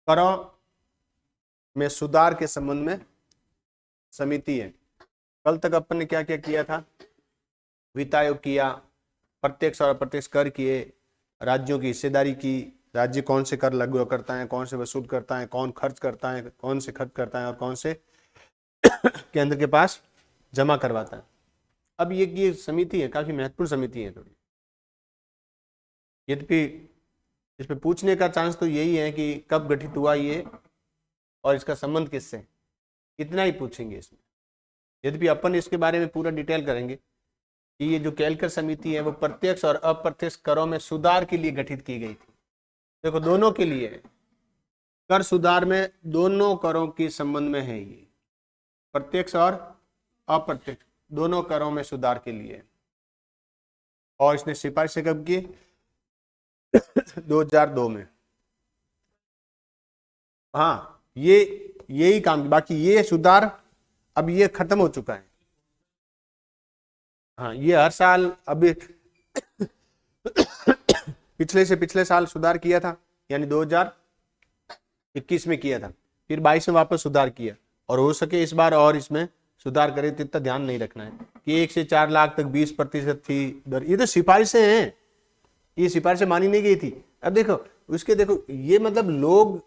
करों में सुधार के संबंध में समिति है। कल तक अपन ने क्या क्या किया था? वित्त आयोग किया, प्रत्यक्ष और अप्रत्यक्ष कर किए, राज्यों की हिस्सेदारी की, राज्य कौन से कर लागू करता है, कौन से वसूल करता है, कौन खर्च करता है, कौन से खर्च करता है और कौन से केंद्र के पास जमा करवाता है। अब ये समिति है, काफी महत्वपूर्ण समिति है थोड़ी। यद्यपि इसमें पूछने का चांस तो यही है कि कब गठित हुआ ये और इसका संबंध किससे, इतना ही पूछेंगे इसमें। यद्यपि अपन इसके बारे में पूरा डिटेल करेंगे कि ये जो कैलकर समिति है वो प्रत्यक्ष और अप्रत्यक्ष करों में सुधार के लिए गठित की गई थी। देखो दोनों के लिए, कर सुधार में दोनों करों के संबंध में है ये, प्रत्यक्ष और अप्रत्यक्ष दोनों करों में सुधार के लिए। और इसने सिफारिश कब की? 2002 में। हाँ, ये यही काम, बाकी ये सुधार अब ये खत्म हो चुका है। हाँ, ये हर साल अभी पिछले से पिछले साल सुधार किया था, यानी 2021 में किया था, फिर 22 में वापस सुधार किया, और हो सके इस बार और इसमें सुधार करे तो इतना ध्यान नहीं रखना है कि 1 से 4 लाख तक 20% थी दर। ये तो सिफारिशें हैं, ये सिफारिशें मानी नहीं गई थी। अब देखो उसके, देखो ये मतलब लोग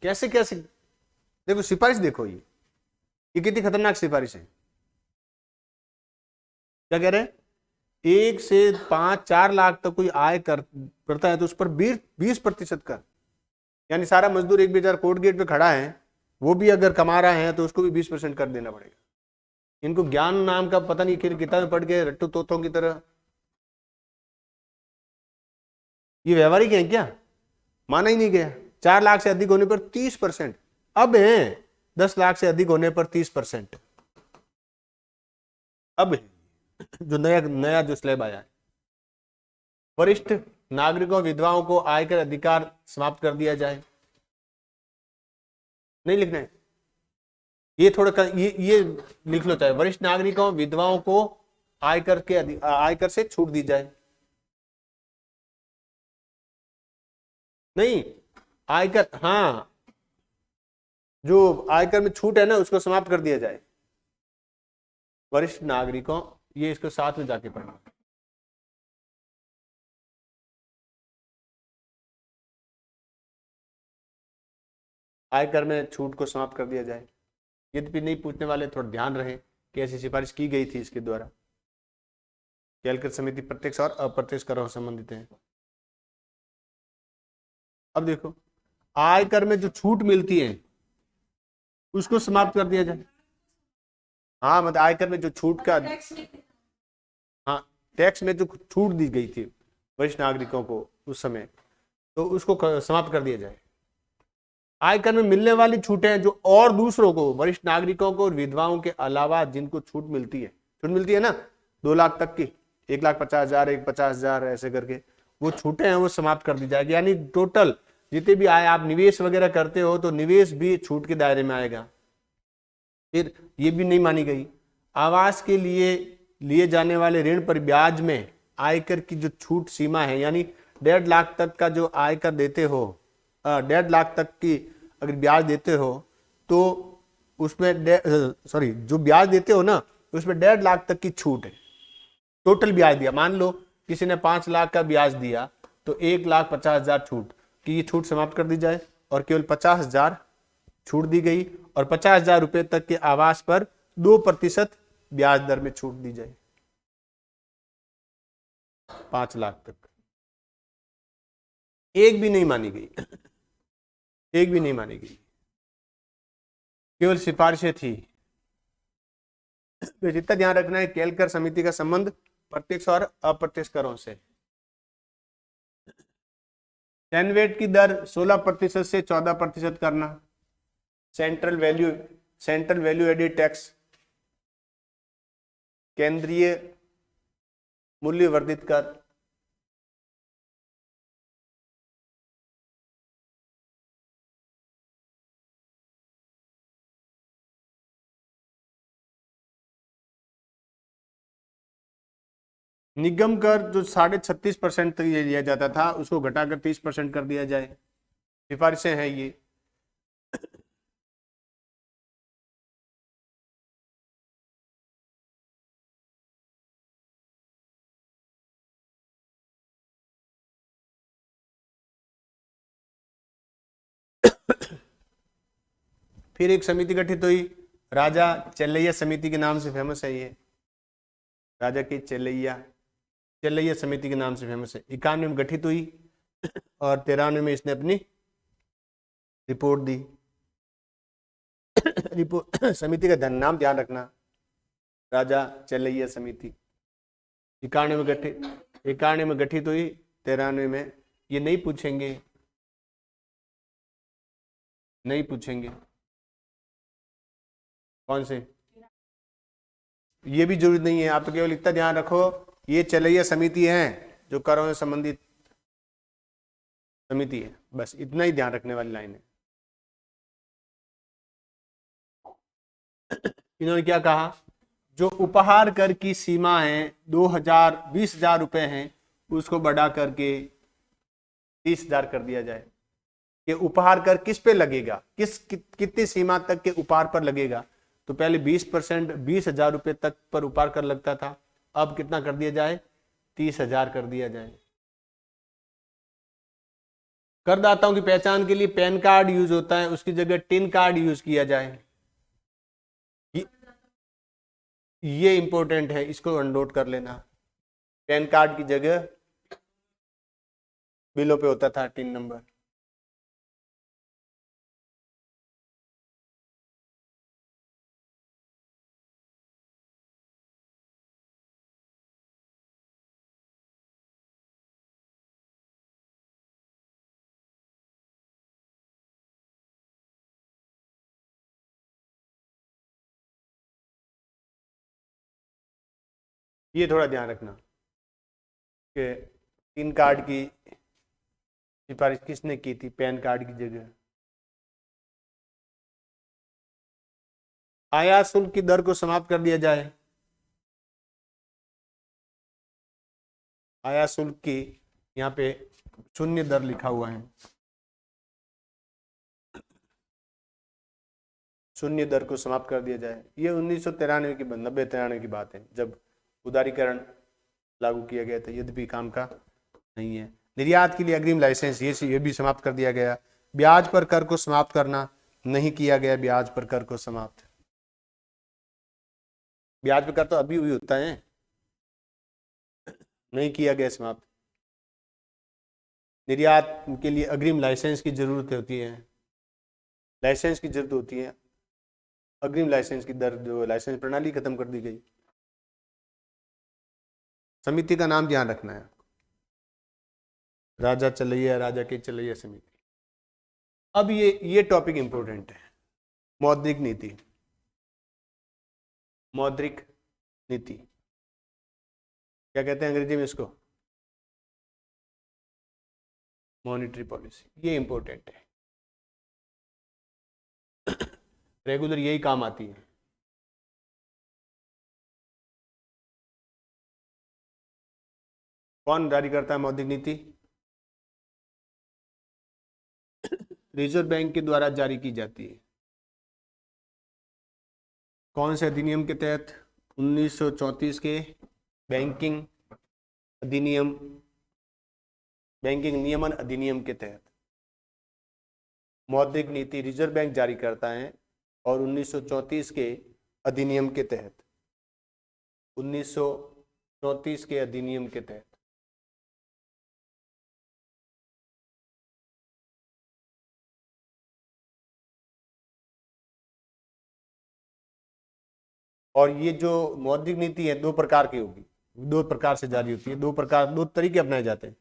कैसे कैसे, देखो सिफारिश देखो, ये कितनी खतरनाक सिफारिश है। क्या कह रहे हैं? 1 से 5-4 लाख तक कोई आय करता है तो उस पर 20% कर, यानी सारा मजदूर एक बेचारा कोर्ट गेट पे खड़ा है, वो भी अगर कमा रहा है तो उसको भी 20% कर देना पड़ेगा। इनको ज्ञान नाम का पता नहीं, फिर किताबें पढ़ के रट्टू तोतों की तरह। ये व्यवहारिक है क्या? माना ही नहीं गया। 4 लाख से अधिक होने पर 30%, अब है 10 लाख से अधिक होने पर 30%, अब है जो नया जो स्लैब आया है। वरिष्ठ नागरिकों विधवाओं को आयकर अधिकार समाप्त कर दिया जाए, नहीं लिखना है ये, थोड़ा ये लिख लो, चाहे वरिष्ठ नागरिकों विधवाओं को आयकर से छूट दी जाए। नहीं, आयकर, हाँ, जो आयकर में छूट है ना उसको समाप्त कर दिया जाए। वरिष्ठ नागरिकों, ये इसको साथ में जाके पढ़ना। आयकर में छूट को समाप्त कर दिया जाए। यद्यपि नहीं पूछने वाले थोड़ा ध्यान रहे कि ऐसी सिफारिश की गई थी इसके द्वारा। कैलकर समिति प्रत्यक्ष और अप्रत्यक्ष करों से संबंधित है। अब देखो, आयकर में जो छूट मिलती है उसको समाप्त कर दिया जाए। हाँ, मतलब आयकर में जो छूट का, हाँ, टैक्स में जो छूट दी गई थी वरिष्ठ नागरिकों को उस समय, तो उसको समाप्त कर दिया जाए। आयकर में मिलने वाली छूटें जो और दूसरों को, वरिष्ठ नागरिकों को और विधवाओं के अलावा जिनको छूट मिलती है ना, 2 लाख तक की, 1,50,000, 1,50,000 ऐसे करके वो छूटें हैं, वो समाप्त कर दी जाएगी। यानी टोटल जितने भी आए, आप निवेश वगैरह करते हो तो निवेश भी छूट के दायरे में आएगा। फिर ये भी नहीं मानी गई, आवास के लिए जाने वाले ऋण पर ब्याज में आयकर की जो छूट सीमा है, यानी 1.5 लाख तक का जो आयकर देते हो, 1.5 लाख तक की अगर ब्याज देते हो तो उसमें जो ब्याज देते हो ना उसमें 1.5 लाख तक की छूट है। टोटल ब्याज दिया, मान लो किसी ने 5 लाख का ब्याज दिया तो 1,50,000 छूट की, ये छूट समाप्त कर दी जाए और केवल 50,000 छूट दी गई, और 50,000 रुपए तक के आवास पर 2% ब्याज दर में छूट दी जाए 5 लाख तक। एक भी नहीं मानी गई, एक भी नहीं मानी गई, केवल सिफारिशें थी। तो जितना ध्यान रखना है, कैलकर समिति का संबंध प्रत्यक्ष और अप्रत्यक्ष करों से। टेनवेट की दर 16% से 14% करना। सेंट्रल वैल्यू एडेड टैक्स, केंद्रीय मूल्य वर्धित कर, निगम कर जो 36.5% तक ये लिया जाता था उसको घटाकर 30% कर दिया जाए। सिफारिशें हैं ये। फिर एक समिति गठित हुई, राजा चेल्लैया समिति के नाम से फेमस है ये, राजा की चेल्लैया समिति के नाम से फेमस है। 91 में गठित हुई और 93 में इसने अपनी रिपोर्ट दी। रिपोर्ट समिति का नाम ध्यान रखना, राजा चेल्लैया समिति। 91 में गठित हुई, 93 में। ये नहीं पूछेंगे कौन से, ये भी जरूरत नहीं है, आप तो केवल इतना ध्यान रखो ये चेल्लैया समिति है जो करों से संबंधित समिति है, बस इतना ही ध्यान रखने वाली लाइन है। इन्होंने क्या कहा, जो उपहार कर की सीमा है 20,000 रुपए है, उसको बढ़ा करके 30,000 कर दिया जाए। कि उपहार कर किस पे लगेगा, कितनी सीमा तक के उपहार पर लगेगा। तो पहले 20% 20,000 रुपए तक पर उपहार कर लगता था, अब कितना कर दिया जाए, 30,000 कर दिया जाए। करदाताओं की पहचान के लिए पैन कार्ड यूज होता है, उसकी जगह टिन कार्ड यूज किया जाए। ये इंपॉर्टेंट है, इसको नोट कर लेना। पैन कार्ड की जगह बिलों पे होता था टिन नंबर। ये थोड़ा ध्यान रखना कि टिन कार्ड की सिफारिश किसने की थी पैन कार्ड की जगह। आयात शुल्क की दर को समाप्त कर दिया जाए। आयात शुल्क की यहाँ पे शून्य दर लिखा हुआ है, शून्य दर को समाप्त कर दिया जाए। ये 1993 की 90-93 की बात है, जब उदारीकरण लागू किया गया था, यद्यपि काम का नहीं है। निर्यात के लिए अग्रिम लाइसेंस ये भी समाप्त कर दिया गया। ब्याज पर कर को समाप्त करना नहीं किया गया, ब्याज पर कर को समाप्त। ब्याज पर कर तो अभी भी होता है, नहीं किया गया समाप्त। निर्यात के लिए अग्रिम लाइसेंस की जरूरत होती है, लाइसेंस की जरूरत होती है। अग्रिम लाइसेंस की दर जो लाइसेंस प्रणाली खत्म कर दी गई। समिति का नाम ध्यान रखना है, राजा चलैया, राजा की चलैया समिति। अब ये टॉपिक इंपॉर्टेंट है, मौद्रिक नीति। मौद्रिक नीति क्या कहते हैं अंग्रेजी में इसको, मॉनेटरी पॉलिसी। ये इंपॉर्टेंट है, रेगुलर यही काम आती है। कौन जारी करता है मौद्रिक नीति, रिजर्व बैंक के द्वारा जारी की जाती है। कौन से अधिनियम के तहत, 1934 के बैंकिंग अधिनियम, बैंकिंग नियमन अधिनियम के तहत मौद्रिक नीति रिजर्व बैंक जारी करता है। और 1934 के अधिनियम के तहत, 1934 के अधिनियम के तहत और ये जो मौद्रिक नीति है 2 प्रकार की होगी, 2 प्रकार से जारी होती है। 2 तरीके अपनाए जाते हैं,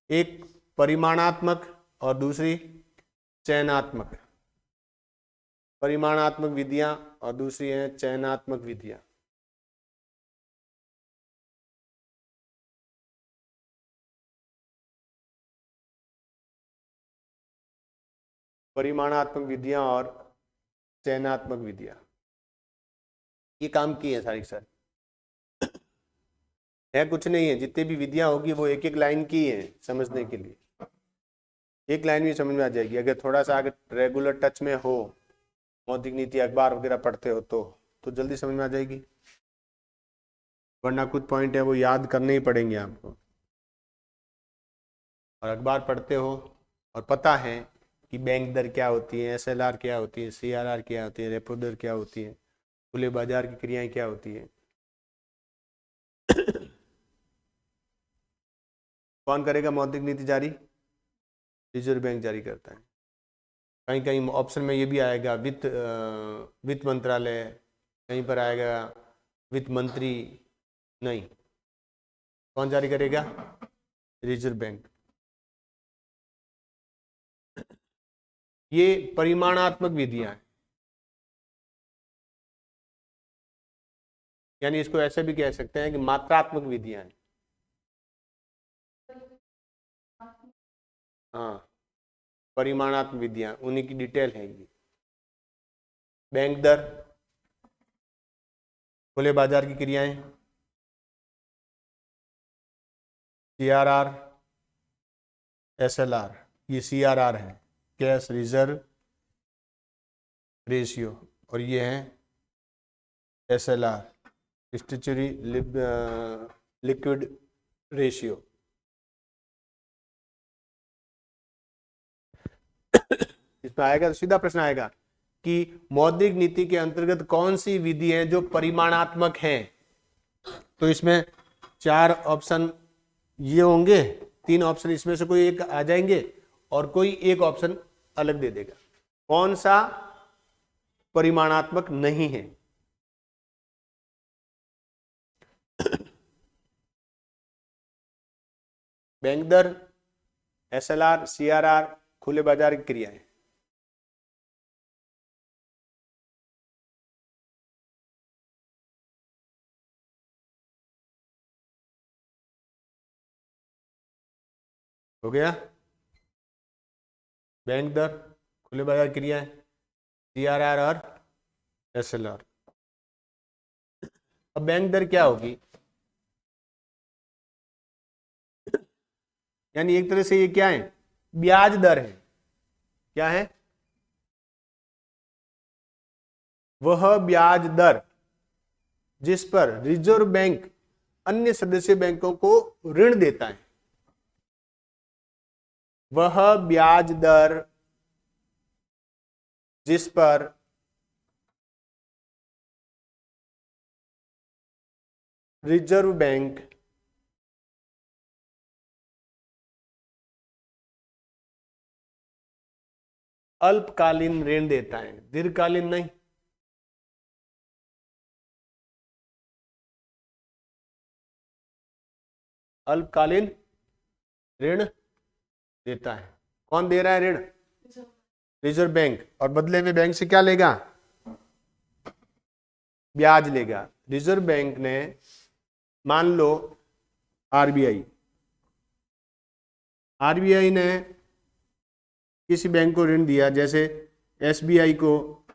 एक परिमाणात्मक और दूसरी चयनात्मक। परिमाणात्मक विधियां और दूसरी है चयनात्मक विधियां। परिमाणात्मक विधियां और चयनात्मक विधियां, ये काम की है सारी सर, है कुछ नहीं है। जितनी भी विधियां होगी वो एक एक लाइन की है, समझने के लिए एक लाइन में समझ में आ जाएगी। अगर थोड़ा सा अगर रेगुलर टच में हो, मौद्रिक नीति अखबार वगैरह पढ़ते हो तो जल्दी समझ में आ जाएगी, वरना कुछ पॉइंट है वो याद करने ही पड़ेंगे आपको। और अखबार पढ़ते हो और पता है कि बैंक दर क्या होती है, SLR क्या होती है, CRR क्या होती है, रेपो दर क्या होती है, खुले बाजार की क्रियाएं क्या होती है। कौन करेगा मौद्रिक नीति जारी? रिजर्व बैंक जारी करता है। कहीं कहीं ऑप्शन में ये भी आएगा वित्त मंत्रालय, कहीं पर आएगा वित्त मंत्री। नहीं, कौन जारी करेगा? Reserve bank. ये परिमाणात्मक विधियां हैं, यानी इसको ऐसे भी कह सकते हैं कि मात्रात्मक विधियां हैं। हाँ, परिमाणात्मक विधियां, उन्हीं की डिटेल है ये। बैंक दर, खुले बाजार की क्रियाएं, CRR, SLR। ये CRR है, कैश रिजर्व रेशियो, और ये है SLR, स्टैट्यूटरी लिक्विड रेशियो। इसमें आएगा तो सीधा प्रश्न आएगा कि मौद्रिक नीति के अंतर्गत कौन सी विधि है जो परिमाणात्मक है। तो इसमें 4 ऑप्शन ये होंगे, 3 ऑप्शन इसमें से कोई एक आ जाएंगे और कोई एक ऑप्शन अलग दे देगा। कौन सा परिमाणात्मक नहीं है? बैंक दर, SLR, CRR, खुले बाजार की क्रियाएं। हो गया? बैंक दर, खुले बाजार की क्रियाएं, CRR और SLR। अब बैंक दर क्या होगी? यानी एक तरह से ये क्या है? ब्याज दर है। क्या है? वह ब्याज दर जिस पर रिजर्व बैंक अन्य सदस्य बैंकों को ऋण देता है। वह ब्याज दर जिस पर रिजर्व बैंक अल्पकालीन ऋण देता है, दीर्घकालीन नहीं। अल्पकालीन ऋण देता है। कौन दे रहा है ऋण? Reserve bank. और बदले में बैंक से क्या लेगा? ब्याज लेगा। रिजर्व बैंक ने, मान लो आरबीआई ने किसी बैंक को ऋण दिया, जैसे SBI को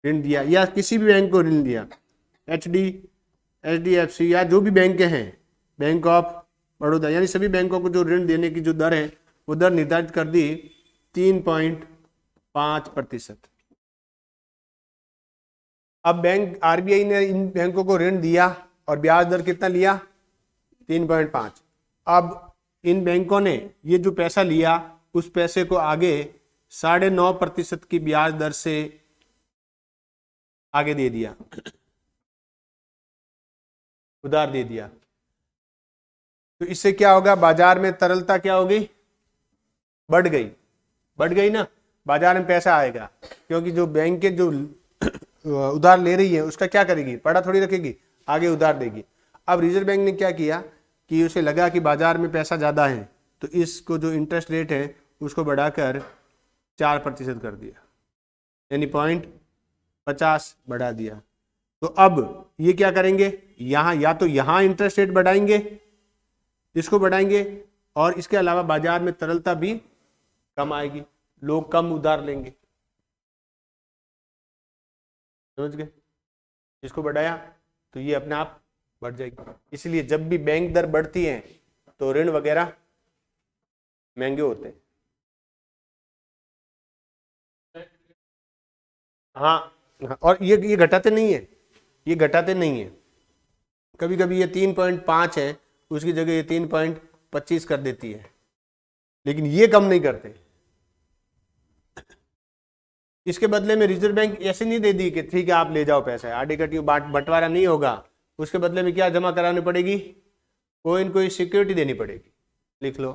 ऋण दिया या किसी भी बैंक को ऋण दिया, HDFC या जो भी बैंक हैं, बैंक ऑफ बड़ौदा, यानी सभी बैंकों को जो ऋण देने की जो दर है वो दर निर्धारित कर दी 3.5%। अब बैंक आरबीआई ने इन बैंकों को ऋण दिया और ब्याज दर कितना लिया? 3.5। अब इन बैंकों ने ये जो पैसा लिया उस पैसे को आगे 9.5% की ब्याज दर से आगे दे दिया, उधार दे दिया। तो इससे क्या होगा? बाजार में तरलता क्या हो गई? बढ़ गई ना। बाजार में पैसा आएगा, क्योंकि जो बैंक के जो उधार ले रही है उसका क्या करेगी? पड़ा थोड़ी रखेगी, आगे उधार देगी। अब रिजर्व बैंक ने क्या किया कि उसे लगा कि बाजार में पैसा ज्यादा है, तो इसको जो इंटरेस्ट रेट है उसको बढ़ाकर 4% कर दिया, यानी 0.50 बढ़ा दिया। तो अब ये क्या करेंगे? यहां या तो यहां इंटरेस्ट रेट बढ़ाएंगे, इसको बढ़ाएंगे, और इसके अलावा बाजार में तरलता भी कम आएगी, लोग कम उधार लेंगे। समझ गए? इसको बढ़ाया तो ये अपने आप बढ़ जाएगी। इसलिए जब भी बैंक दर बढ़ती है तो ऋण वगैरह महंगे होते हैं। हाँ, और ये घटाते नहीं है, ये घटाते नहीं है। कभी कभी ये 3.5 है, उसकी जगह ये 3.25 कर देती है, लेकिन ये कम नहीं करते। इसके बदले में रिजर्व बैंक ऐसे नहीं दे दी कि ठीक है आप ले जाओ पैसा, आरडी का बंटवारा नहीं होगा। उसके बदले में क्या जमा करानी पड़ेगी, कोई न कोई सिक्योरिटी देनी पड़ेगी। लिख लो,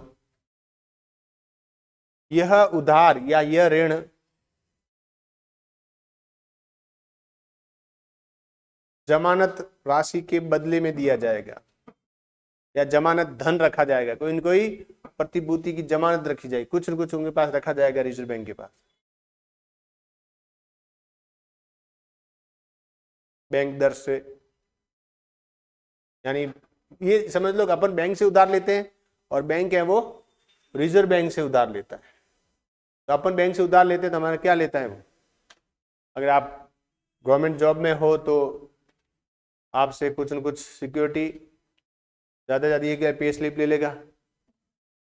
यह उधार या यह ऋण जमानत राशि के बदले में दिया जाएगा या जमानत धन रखा जाएगा, कोई न कोई प्रतिभूति की जमानत रखी जाएगी, कुछ न कुछ उनके पास रखा जाएगा रिजर्व बैंक के पास। बैंक दर से, यानी ये समझ लो अपन बैंक से उधार लेते हैं और बैंक है वो रिजर्व बैंक से उधार लेता है। तो अपन बैंक से उधार लेते हैं तो हमारा क्या लेता है वो, अगर आप गवर्नमेंट जॉब में हो तो आपसे कुछ न कुछ सिक्योरिटी ज़्यादा ज़्यादा ये क्या पे स्लिप ले लेगा।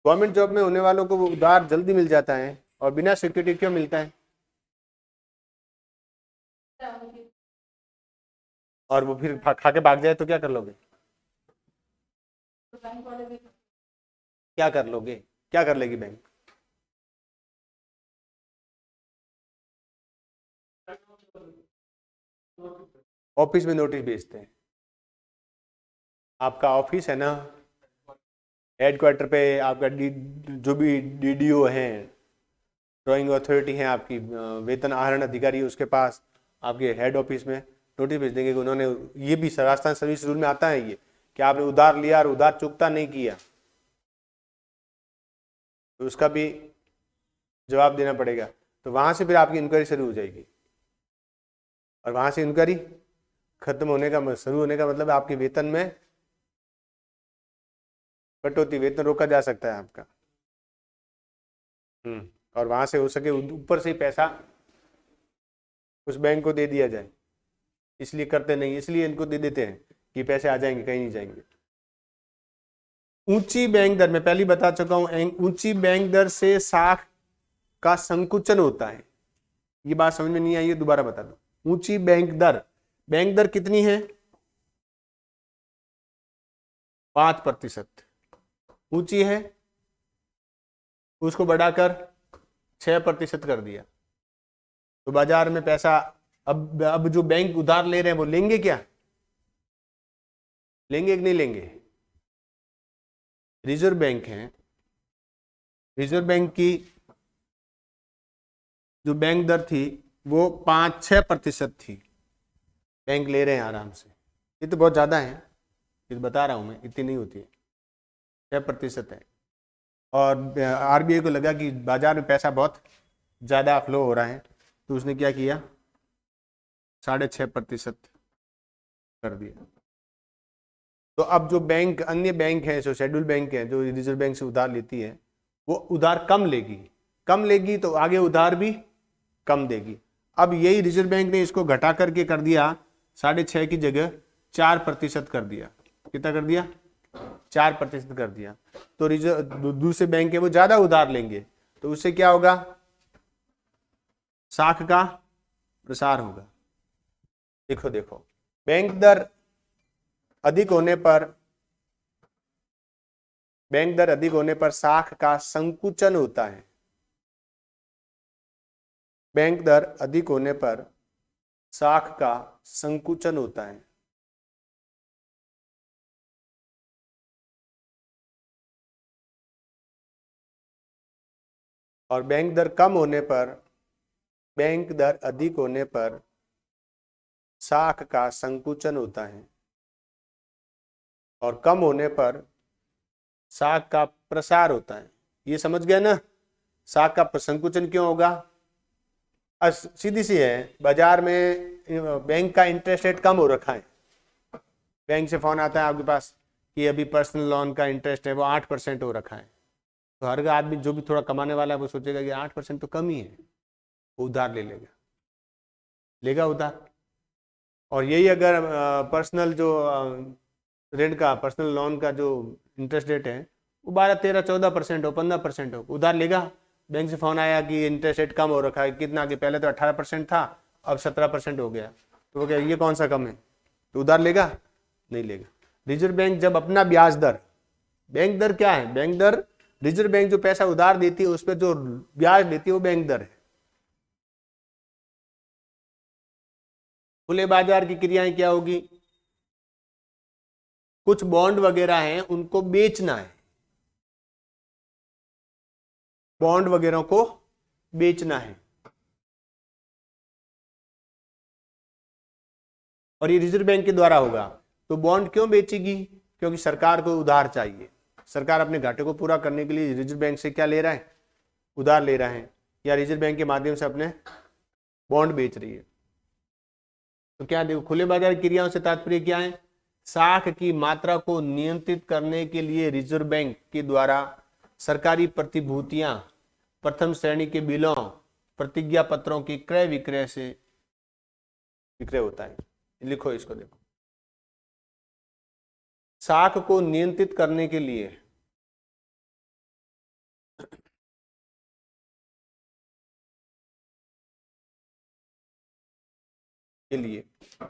गवर्नमेंट जॉब में होने वालों को वो उधार जल्दी मिल जाता है और बिना सिक्योरिटी क्यों मिलता है, और वो फिर खा के भाग जाए तो क्या कर लोगे, क्या कर लोगे, क्या कर लेगी बैंक। ऑफिस में नोटिस भेजते हैं, आपका ऑफिस है ना हेडक्वार्टर पे, आपका जो भी डीडीओ हैं, ड्राइंग अथॉरिटी है आपकी, वेतन आहरण अधिकारी, उसके पास आपके हेड ऑफिस में नोटिस भेज देंगे कि उन्होंने, ये भी राजस्थान सर्विस रूल में आता है ये कि आपने उधार लिया और उधार चुकता नहीं किया तो उसका भी जवाब देना पड़ेगा। तो वहां से फिर आपकी इंक्वायरी शुरू हो जाएगी और वहां से इंक्वायरी खत्म होने का, शुरू होने का मतलब आपके वेतन में कटौती, वेतन रोका जा सकता है आपका। और वहां से हो सके ऊपर से ही पैसा उस बैंक को दे दिया जाए, इसलिए करते नहीं, इसलिए इनको दे देते हैं कि पैसे आ जाएंगे, कहीं नहीं जाएंगे। ऊंची बैंक दर, मैं पहले बता चुका हूं, ऊंची बैंक दर से साख का संकुचन होता है। ये बात समझ में नहीं आई है, दोबारा बता दो। ऊंची बैंक दर कितनी है, 5%। ऊंची है, उसको बढ़ाकर 6% कर दिया तो बाजार में पैसा, अब जो बैंक उधार ले रहे हैं वो लेंगे क्या, लेंगे कि नहीं लेंगे। रिजर्व बैंक है, रिजर्व बैंक की जो बैंक दर थी वो 5-6% थी, बैंक ले रहे हैं आराम से। ये तो बहुत ज्यादा है, ये बता रहा हूं मैं, इतनी नहीं होती है, 6% है। और आरबीआई को लगा कि बाजार में पैसा बहुत ज्यादा फ्लो हो रहा है तो उसने क्या किया, 6.5% कर दिया। तो अब जो बैंक, अन्य बैंक है, जो शेड्यूल बैंक है, जो रिजर्व बैंक से उधार लेती है, वो उधार कम लेगी तो आगे उधार भी कम देगी। अब यही रिजर्व बैंक ने इसको घटा करके कर दिया, 6.5 की जगह 4% कर दिया। कितना कर दिया, 4% कर दिया। तो रिजर्व दूसरे बैंक है वो ज्यादा उधार लेंगे तो उससे क्या होगा, साख का प्रसार होगा। देखो बैंक दर अधिक होने पर साख का संकुचन होता है। बैंक दर अधिक होने पर साख का संकुचन होता है। और बैंक दर अधिक होने पर साख का संकुचन होता है और कम होने पर साख का प्रसार होता है। ये समझ गए ना, साख का संकुचन क्यों होगा, सीधी सी है, बाजार में बैंक का इंटरेस्ट रेट कम हो रखा है, बैंक से फोन आता है आपके पास कि अभी पर्सनल लोन का इंटरेस्ट है वो 8% हो रखा है, तो हर आदमी जो भी थोड़ा कमाने वाला है वो सोचेगा कि 8% तो कम ही है, वो उधार लेगा उधार। और यही अगर पर्सनल जो ऋण का, पर्सनल लोन का जो इंटरेस्ट रेट है वो 12-13-14% हो, 15% हो, उधार लेगा। बैंक से फोन आया कि इंटरेस्ट रेट कम हो रखा है, कितना कि पहले तो 18% था अब 17% हो गया, तो वो क्या ये कौन सा कम है, तो उधार लेगा, नहीं लेगा। रिजर्व बैंक जब अपना ब्याज दर, बैंक दर क्या है, बैंक दर, रिजर्व बैंक जो पैसा उधार देती है उस पर जो ब्याज लेती है वो बैंक दर है। खुले बाजार की क्रियाएं क्या होगी? कुछ बॉन्ड वगैरह हैं उनको बेचना है, बॉन्ड वगैरह को बेचना है, और ये रिजर्व बैंक के द्वारा होगा। तो बॉन्ड क्यों बेचेगी? क्योंकि सरकार को उधार चाहिए, सरकार अपने घाटे को पूरा करने के लिए रिजर्व बैंक से क्या ले रहा है? उधार ले रहा है, या रिजर्व बैंक के माध्यम से अपने बॉन्ड बेच रही है। तो क्या देखो, खुले बाजार क्रियाओं से तात्पर्य क्या है? साख की मात्रा को नियंत्रित करने के लिए रिजर्व बैंक के द्वारा सरकारी प्रतिभूतियां, प्रथम श्रेणी के बिलों, प्रतिज्ञा पत्रों की क्रय विक्रय से विक्रय होता है। लिखो इसको, देखो, साख को नियंत्रित करने के लिए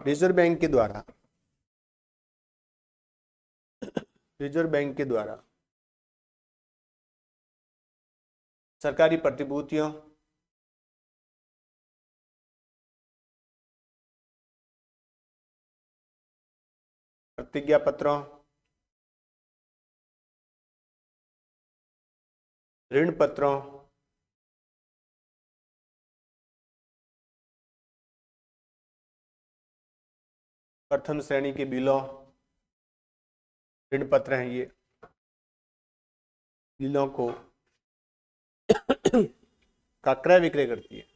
रिजर्व बैंक के द्वारा सरकारी प्रतिभूतियों, प्रतिज्ञा पत्रों, ऋण पत्रों, प्रथम श्रेणी के बिलों, ऋण पत्र हैं ये, बिलों को का क्रय विक्रय करती है।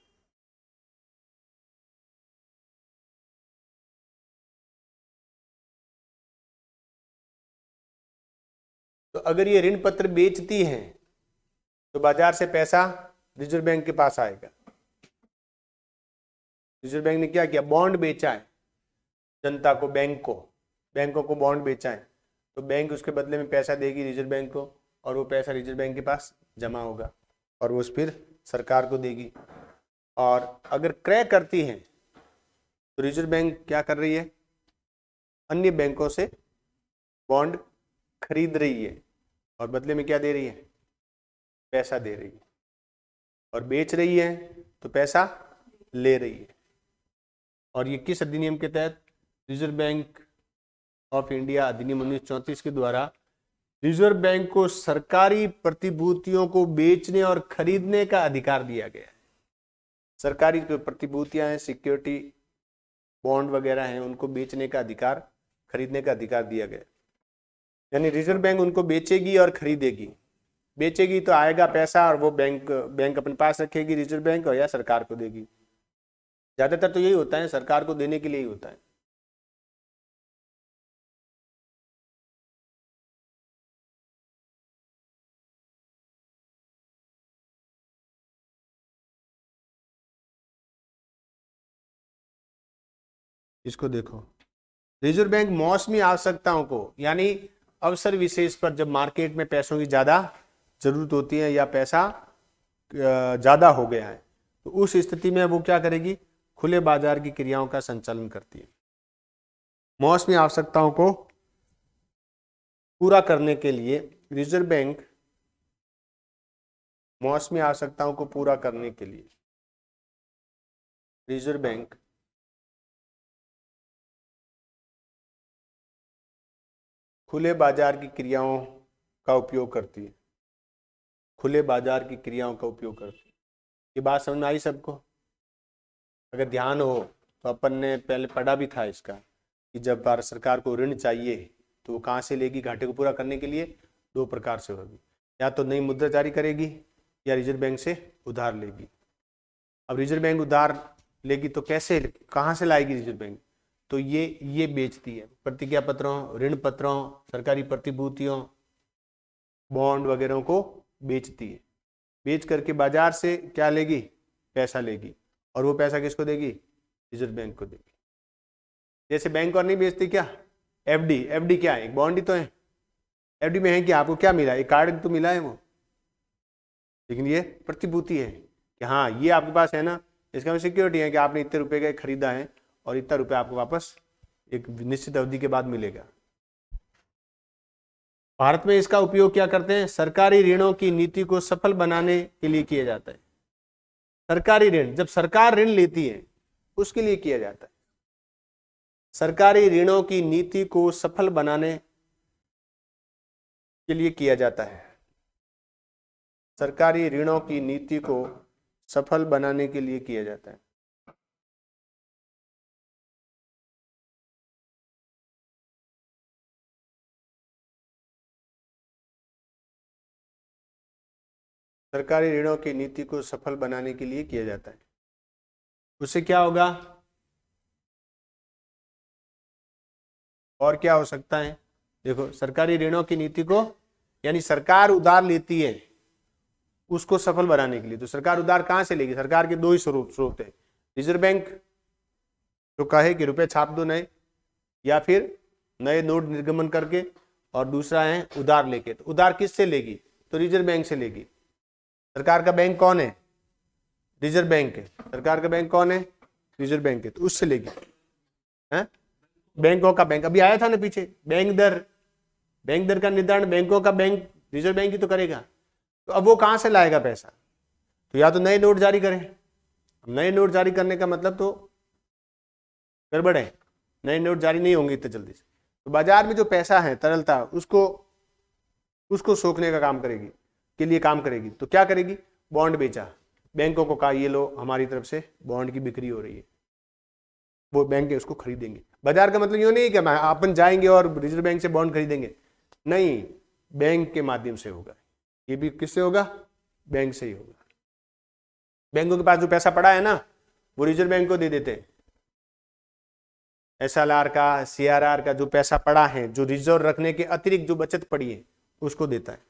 तो अगर ये ऋण पत्र बेचती हैं तो बाजार से पैसा रिजर्व बैंक के पास आएगा। रिजर्व बैंक ने क्या किया? बॉन्ड बेचा है जनता को, बैंकों को बॉन्ड बेचा है, तो बैंक उसके बदले में पैसा देगी रिजर्व बैंक को, और वो पैसा रिजर्व बैंक के पास जमा होगा और वो फिर सरकार को देगी। और अगर क्रय करती हैं तो रिजर्व बैंक क्या कर रही है? अन्य बैंकों से बॉन्ड खरीद रही है और बदले में क्या दे रही है? पैसा दे रही है। और बेच रही है तो पैसा ले रही है। और ये किस अधिनियम के तहत? रिजर्व बैंक ऑफ इंडिया अधिनियम 1934 के द्वारा रिजर्व बैंक को सरकारी प्रतिभूतियों को बेचने और खरीदने का अधिकार दिया गया है। सरकारी जो प्रतिभूतियां हैं, सिक्योरिटी बॉन्ड वगैरह हैं, उनको बेचने का अधिकार, खरीदने का अधिकार दिया गया। यानी रिजर्व बैंक उनको बेचेगी और खरीदेगी। बेचेगी तो आएगा पैसा और वो बैंक अपने पास रखेगी रिजर्व बैंक, और या सरकार को देगी। ज्यादातर तो यही होता है, सरकार को देने के लिए ही होता है। इसको देखो, रिजर्व बैंक मौसमी आवश्यकताओं को, यानी अवसर विशेष पर जब मार्केट में पैसों की ज्यादा जरूरत होती है या पैसा ज्यादा हो गया है, तो उस स्थिति में वो क्या करेगी? खुले बाजार की क्रियाओं का संचालन करती है। मौसमी आवश्यकताओं को पूरा करने के लिए रिजर्व बैंक, मौसमी आवश्यकताओं को पूरा करने के लिए रिजर्व बैंक खुले बाजार की क्रियाओं का उपयोग करती है। खुले बाजार की क्रियाओं का उपयोग करती है। ये बात समझ में आई सबको? अगर ध्यान हो तो अपन ने पहले पढ़ा भी था इसका, कि जब भारत सरकार को ऋण चाहिए तो वो कहाँ से लेगी? घाटे को पूरा करने के लिए दो प्रकार से होगी, या तो नई मुद्रा जारी करेगी या रिजर्व बैंक से उधार लेगी। अब रिजर्व बैंक उधार लेगी तो कैसे, कहाँ से लाएगी रिजर्व बैंक? तो ये बेचती है, प्रतिज्ञा पत्रों, ऋण पत्रों, सरकारी प्रतिभूतियों, बॉन्ड वगैरह को बेचती है। बेच करके बाजार से क्या लेगी? पैसा लेगी, और वो पैसा किसको देगी? रिजर्व बैंक को देगी। जैसे बैंक और नहीं बेचती क्या? एफडी क्या है? एक बॉन्ड ही तो है। एफडी में है कि आपको क्या मिला? एक कार्ड तो मिला है वो, लेकिन ये प्रतिभूति है कि हाँ ये आपके पास है ना, इसका सिक्योरिटी है कि आपने इतने रुपए का खरीदा है और इतना रुपया आपको वापस एक निश्चित अवधि के बाद मिलेगा। भारत में इसका उपयोग क्या करते हैं? सरकारी ऋणों की नीति को सफल बनाने के लिए किया जाता है। सरकारी ऋण, जब सरकार ऋण लेती है उसके लिए किया जाता है। सरकारी ऋणों की नीति को सफल बनाने के लिए किया जाता है। सरकारी ऋणों की नीति को सफल बनाने के लिए किया जाता है। सरकारी ऋणों की नीति को सफल बनाने के लिए किया जाता है। उससे क्या होगा और क्या हो सकता है? देखो, सरकारी ऋणों की नीति को, यानी सरकार उधार लेती है उसको सफल बनाने के लिए। तो सरकार उधार कहां से लेगी? सरकार के दो ही स्रोत है, रिजर्व बैंक जो कहे कि रुपए छाप दो नए, या फिर नए नोट निर्गमन करके, और दूसरा है उधार लेके। तो उधार किससे लेगी? तो रिजर्व बैंक से लेगी। सरकार का बैंक कौन है? रिजर्व बैंक है। सरकार का बैंक कौन है? रिजर्व बैंक है। तो उससे लेगी है। बैंकों का बैंक अभी आया था ना पीछे, बैंक दर का निर्धारण बैंकों का बैंक रिजर्व बैंक ही तो करेगा। तो अब वो कहां से लाएगा पैसा? तो या तो नए नोट जारी करें। नए नोट जारी करने का मतलब तो गड़बड़ है, नए नोट जारी नहीं होंगे इतने जल्दी से। तो बाजार में जो पैसा है, तरलता, उसको सोखने का काम करेगी, के लिए काम करेगी। तो क्या करेगी? बॉन्ड बेचा, बैंकों को कहा ये लो हमारी तरफ से बॉन्ड की बिक्री हो रही है, वो बैंक उसको खरीदेंगे। बाजार का मतलब यूं नहीं कि अपन जाएंगे और रिजर्व बैंक से बॉन्ड खरीदेंगे, नहीं, बैंक के माध्यम से होगा। ये भी किससे होगा? बैंक से ही होगा। बैंकों के पास जो पैसा पड़ा है ना, वो रिजर्व बैंक को दे देते हैं। SLR का, CRR का जो पैसा पड़ा है, जो रिजर्व रखने के अतिरिक्त जो बचत पड़ी है, उसको देता है।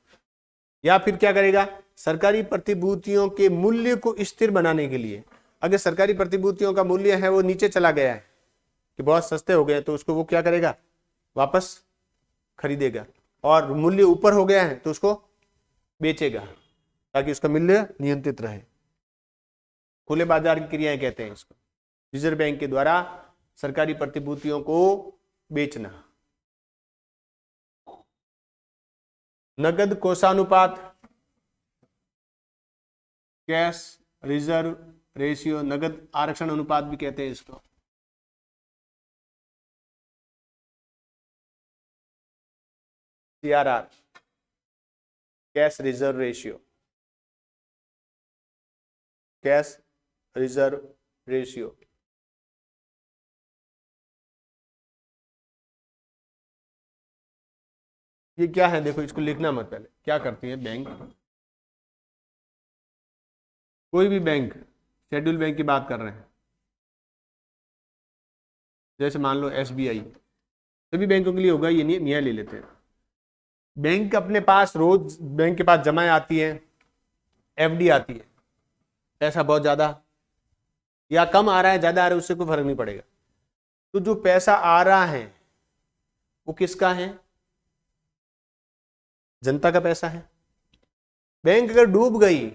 या फिर क्या करेगा? सरकारी प्रतिभूतियों के मूल्य को स्थिर बनाने के लिए, अगर सरकारी प्रतिभूतियों का मूल्य है वो नीचे चला गया है कि बहुत सस्ते हो गए, तो उसको वो क्या करेगा? वापस खरीदेगा। और मूल्य ऊपर हो गया है तो उसको बेचेगा, ताकि उसका मूल्य नियंत्रित रहे। खुले बाजार की क्रियाएं कहते हैं इसको। रिजर्व बैंक के द्वारा सरकारी प्रतिभूतियों को बेचना। नगद कोषानुपात, कैश रिजर्व रेशियो, नगद आरक्षण अनुपात भी कहते हैं इसको। CRR, cash reserve ratio, cash reserve ratio. ये क्या है? देखो, इसको लिखना मत। पहले क्या करती है बैंक, कोई भी बैंक, शेड्यूल बैंक की बात कर रहे हैं, जैसे मान लो SBI, सभी बैंकों के लिए होगा ये नियम, ले लेते हैं। बैंक अपने पास रोज, बैंक के पास जमा आती है, FD आती है, पैसा बहुत ज्यादा या कम आ रहा है, ज्यादा आ रहा है, उससे कोई फर्क नहीं पड़ेगा। तो जो पैसा आ रहा है वो किसका है? जनता का पैसा है। बैंक अगर डूब गई,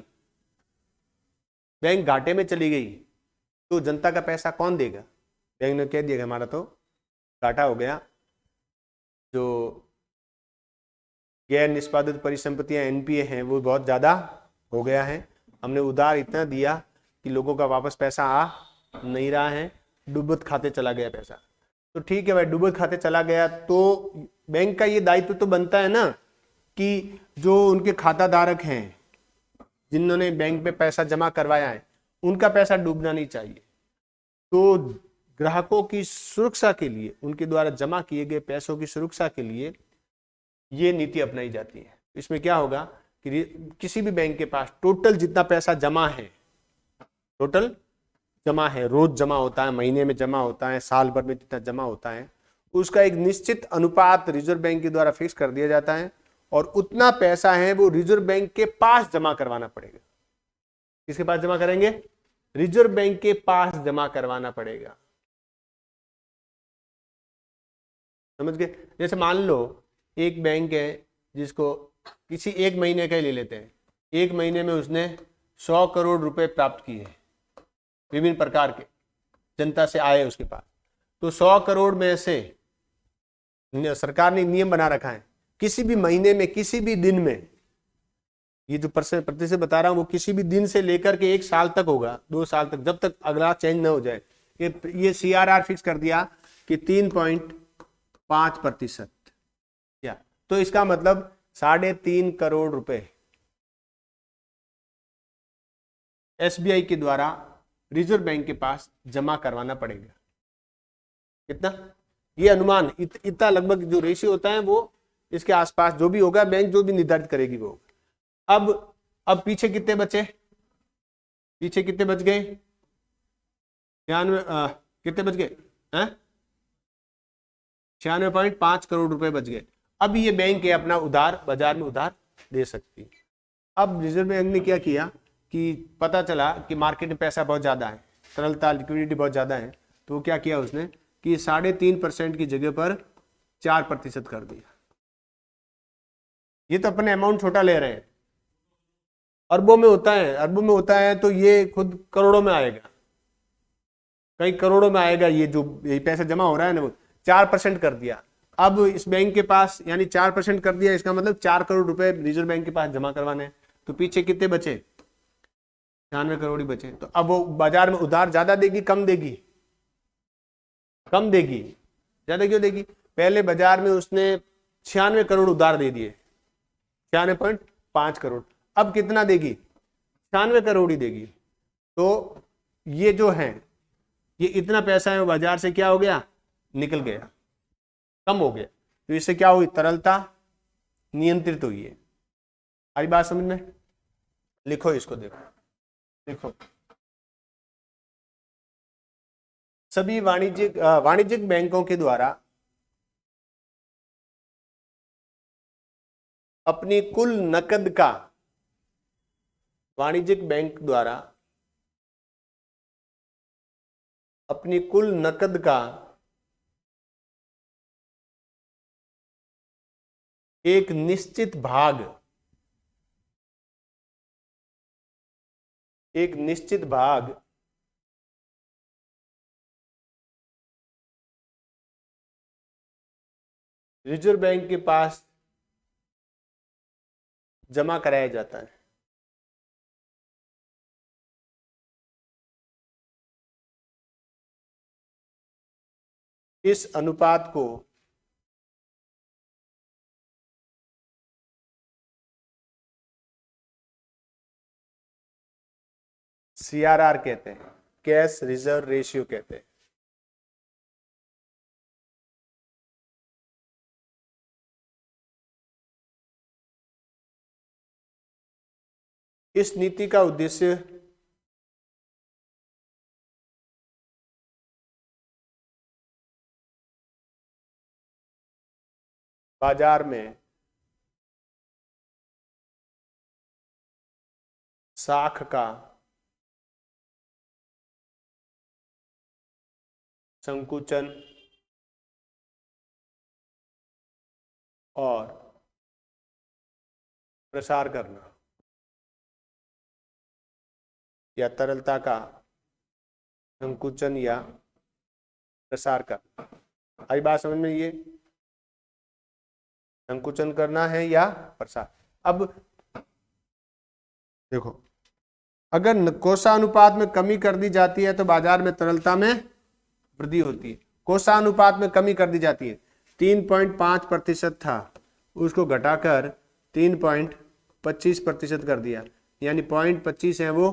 बैंक घाटे में चली गई, तो जनता का पैसा कौन देगा? बैंक ने कह दिया हमारा तो घाटा हो गया, जो गैर निष्पादित परिसंपत्तियां NPA हैं वो बहुत ज्यादा हो गया है, हमने उधार इतना दिया कि लोगों का वापस पैसा आ नहीं रहा है, डूबत खाते चला गया पैसा। तो ठीक है भाई, डूबत खाते चला गया तो बैंक का ये दायित्व तो बनता है ना कि जो उनके खाता धारक हैं, जिन्होंने बैंक में पैसा जमा करवाया है, उनका पैसा डूबना नहीं चाहिए। तो ग्राहकों की सुरक्षा के लिए, उनके द्वारा जमा किए गए पैसों की सुरक्षा के लिए ये नीति अपनाई जाती है। इसमें क्या होगा कि किसी भी बैंक के पास टोटल जितना पैसा जमा है, टोटल जमा है, रोज जमा होता है, महीने में जमा होता है, साल भर में जितना जमा होता है, उसका एक निश्चित अनुपात रिजर्व बैंक के द्वारा फिक्स कर दिया जाता है, और उतना पैसा है वो रिजर्व बैंक के पास जमा करवाना पड़ेगा। किसके पास जमा करेंगे? रिजर्व बैंक के पास जमा करवाना पड़ेगा। समझ गए? जैसे मान लो एक बैंक है जिसको किसी एक महीने का ही ले लेते हैं, एक महीने में उसने 100 करोड़ रुपए प्राप्त किए हैं, विभिन्न प्रकार के जनता से आए उसके पास। तो 100 करोड़ में से सरकार ने नियम बना रखा है, किसी भी महीने में, किसी भी दिन में, ये जो प्रतिशत बता रहा हूं वो किसी भी दिन से लेकर के 1 साल तक होगा, 2 साल तक, जब तक अगला चेंज ना हो जाए। ये CRR फिक्स कर दिया कि 3.5%। क्या तो इसका मतलब 3.5 करोड़ रुपए एसबीआई के द्वारा रिजर्व बैंक के पास जमा करवाना पड़ेगा। कितना? ये अनुमान इतना लगभग जो रेशियो होता है वो इसके आसपास जो भी होगा, बैंक जो भी निर्धारित करेगी वो। अब पीछे कितने बचे? पीछे कितने बच गए? 96 कितने बच गए? 96.5 करोड़ रुपए बच गए। अब ये बैंक है अपना उधार बाजार में उधार दे सकती है। अब रिजर्व बैंक ने क्या किया कि पता चला कि मार्केट में पैसा बहुत ज्यादा है, तरलता लिक्विडिटी बहुत ज्यादा है, तो वो क्या किया उसने कि 3.5% की जगह पर 4% कर दिया। ये तो अपने अमाउंट छोटा ले रहे हैं, अरबों में होता है, अरबों में होता है तो ये खुद करोड़ों में आएगा, कई करोड़ों में आएगा। ये जो ये पैसा जमा हो रहा है ना वो 4% कर दिया। अब इस बैंक के पास यानी 4% कर दिया, इसका मतलब 4 करोड़ रुपए रिजर्व बैंक के पास जमा करवाने हैं। तो पीछे कितने बचे? 96 करोड़ ही बचे। तो अब वो बाजार में उधार ज्यादा देगी कम देगी? कम देगी। ज्यादा क्यों देगी? पहले बाजार में उसने 96 करोड़ उधार दे दिए, 96.5 करोड़। अब कितना देगी? 96 करोड़ ही देगी। तो ये जो है ये इतना पैसा है वो बाजार से क्या हो गया? निकल गया, कम हो गया। तो इससे क्या हुई? तरलता नियंत्रित हुई है। आई बात समझ में? लिखो इसको, देखो लिखो। सभी वाणिज्यिक बैंकों के द्वारा अपनी कुल नकद का, वाणिज्यिक बैंक द्वारा अपनी कुल नकद का एक निश्चित भाग रिजर्व बैंक के पास जमा कराया जाता है। इस अनुपात को सीआरआर कहते हैं, कैश रिजर्व रेशियो कहते हैं। इस नीति का उद्देश्य बाजार में साख का संकुचन और प्रसार करना, या तरलता का संकुचन या प्रसार करना। आई बात समझ में? ये संकुचन करना है या प्रसार। अब देखो, अगर कोषानुपात में कमी कर दी जाती है तो बाजार में तरलता में वृद्धि होती है। कोषानुपात में कमी कर दी जाती है, 3.5% था, उसको घटाकर 3.25% कर दिया, यानी 0.25 है वो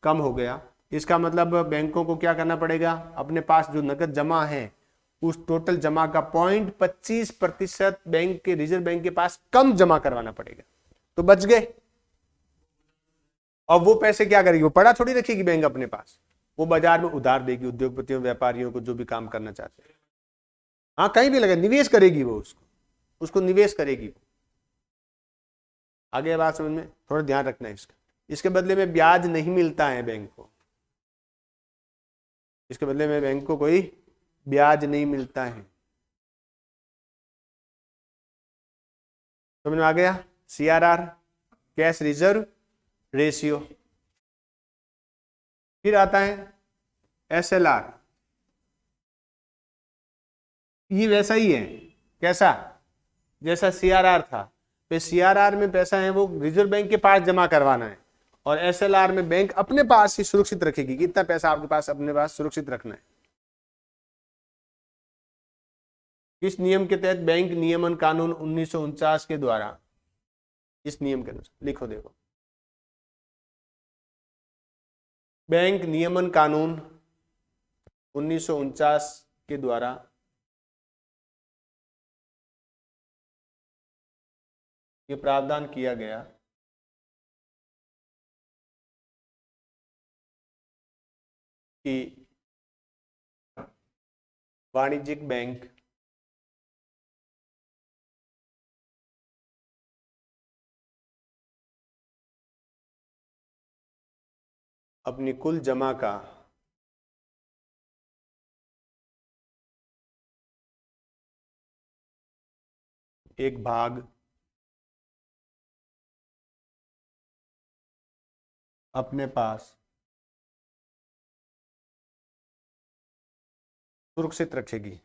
कम हो गया। इसका मतलब बैंकों को क्या करना पड़ेगा? अपने पास जो नकद जमा है उस टोटल जमा का 0.25% बैंक के, रिजर्व बैंक के पास कम जमा करवाना पड़ेगा। तो बच गए। और वो पैसे क्या करेगी? वो पड़ा थोड़ी रखेगी बैंक अपने पास, वो बाजार में उधार देगी उद्योगपतियों व्यापारियों को जो भी काम करना चाहते हैं। हाँ, कहीं भी लगे निवेश करेगी वो, उसको निवेश करेगी। आगे बात समझ में? थोड़ा ध्यान रखना है इसका। इसके बदले में ब्याज नहीं मिलता है बैंक को, इसके बदले में बैंक को कोई ब्याज नहीं मिलता है। समझ में आ गया? CRR, cash reserve ratio. फिर आता है एसएलआर। ये वैसा ही है, कैसा? जैसा सीआरआर था। पे सीआरआर में पैसा है वो रिजर्व बैंक के पास जमा करवाना है, और एसएलआर में बैंक अपने पास ही सुरक्षित रखेगी। कितना पैसा आपके पास अपने पास सुरक्षित रखना है। किस नियम के तहत? बैंक नियमन कानून 1949 के द्वारा, इस नियम के अनुसार। लिखो देखो, बैंक नियमन कानून 1949 के द्वारा ये प्रावधान किया गया कि वाणिज्यिक बैंक अपनी कुल जमा का एक भाग अपने पास सुरक्षित रखेगी।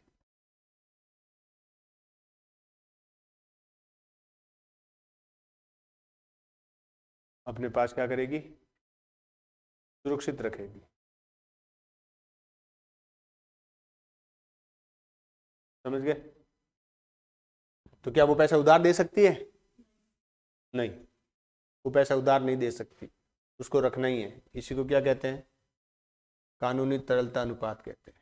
अपने पास क्या करेगी? सुरक्षित रखेगी। समझ गए? तो क्या वो पैसा उधार दे सकती है? नहीं, वो पैसा उधार नहीं दे सकती, उसको रखना ही है। इसी को क्या कहते हैं? कानूनी तरलता अनुपात कहते हैं।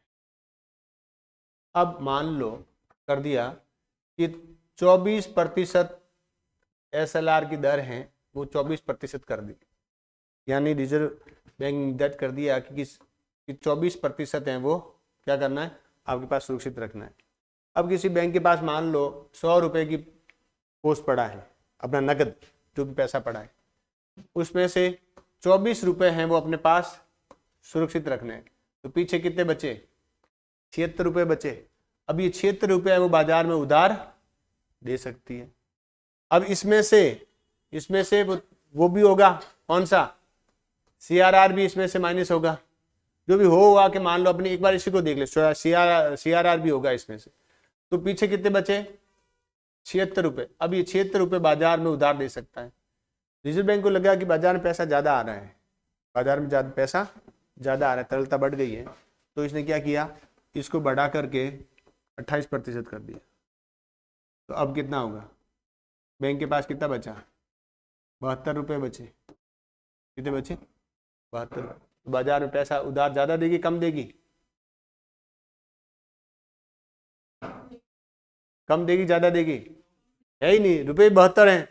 अब मान लो कर दिया कि 24% SLR की दर है, वो 24% कर दी, यानी रिजर्व बैंक ने निर्धारित कर दिया कि 24% है, वो क्या करना है? आपके पास सुरक्षित रखना है। अब किसी बैंक के पास मान लो 100 रुपए की पोस्ट पड़ा है, अपना नकद जो भी पैसा पड़ा है, उसमें से 24 रुपए हैं वो अपने पास सुरक्षित रखने हैं। तो पीछे कितने बचे? 76 रुपए बचे। अब ये 76 रुपए है वो बाजार में उधार दे सकती है। अब इसमें से वो भी होगा, कौन सा? CRR भी इसमें से माइनस होगा। जो भी होगा कि मान लो अपनी एक बार इसी को देख ले, CRR भी होगा इसमें से। तो पीछे कितने बचे? 76 रुपए। अब ये 76 रुपए बाजार में उधार दे सकता है। रिजर्व बैंक को लगा कि बाजार में पैसा ज्यादा आ रहा है, बाजार में पैसा ज्यादा आ रहा है, तरलता बढ़ गई है, तो इसने क्या किया? इसको बढ़ा करके 28% कर दिया। तो अब कितना होगा? बैंक के पास कितना बचा? 72 रुपये बचे। कितने बचे? 72। तो बाजार में पैसा उधार ज्यादा देगी कम देगी? कम देगी ज्यादा देगी? है ही नहीं, रुपये 72 हैं,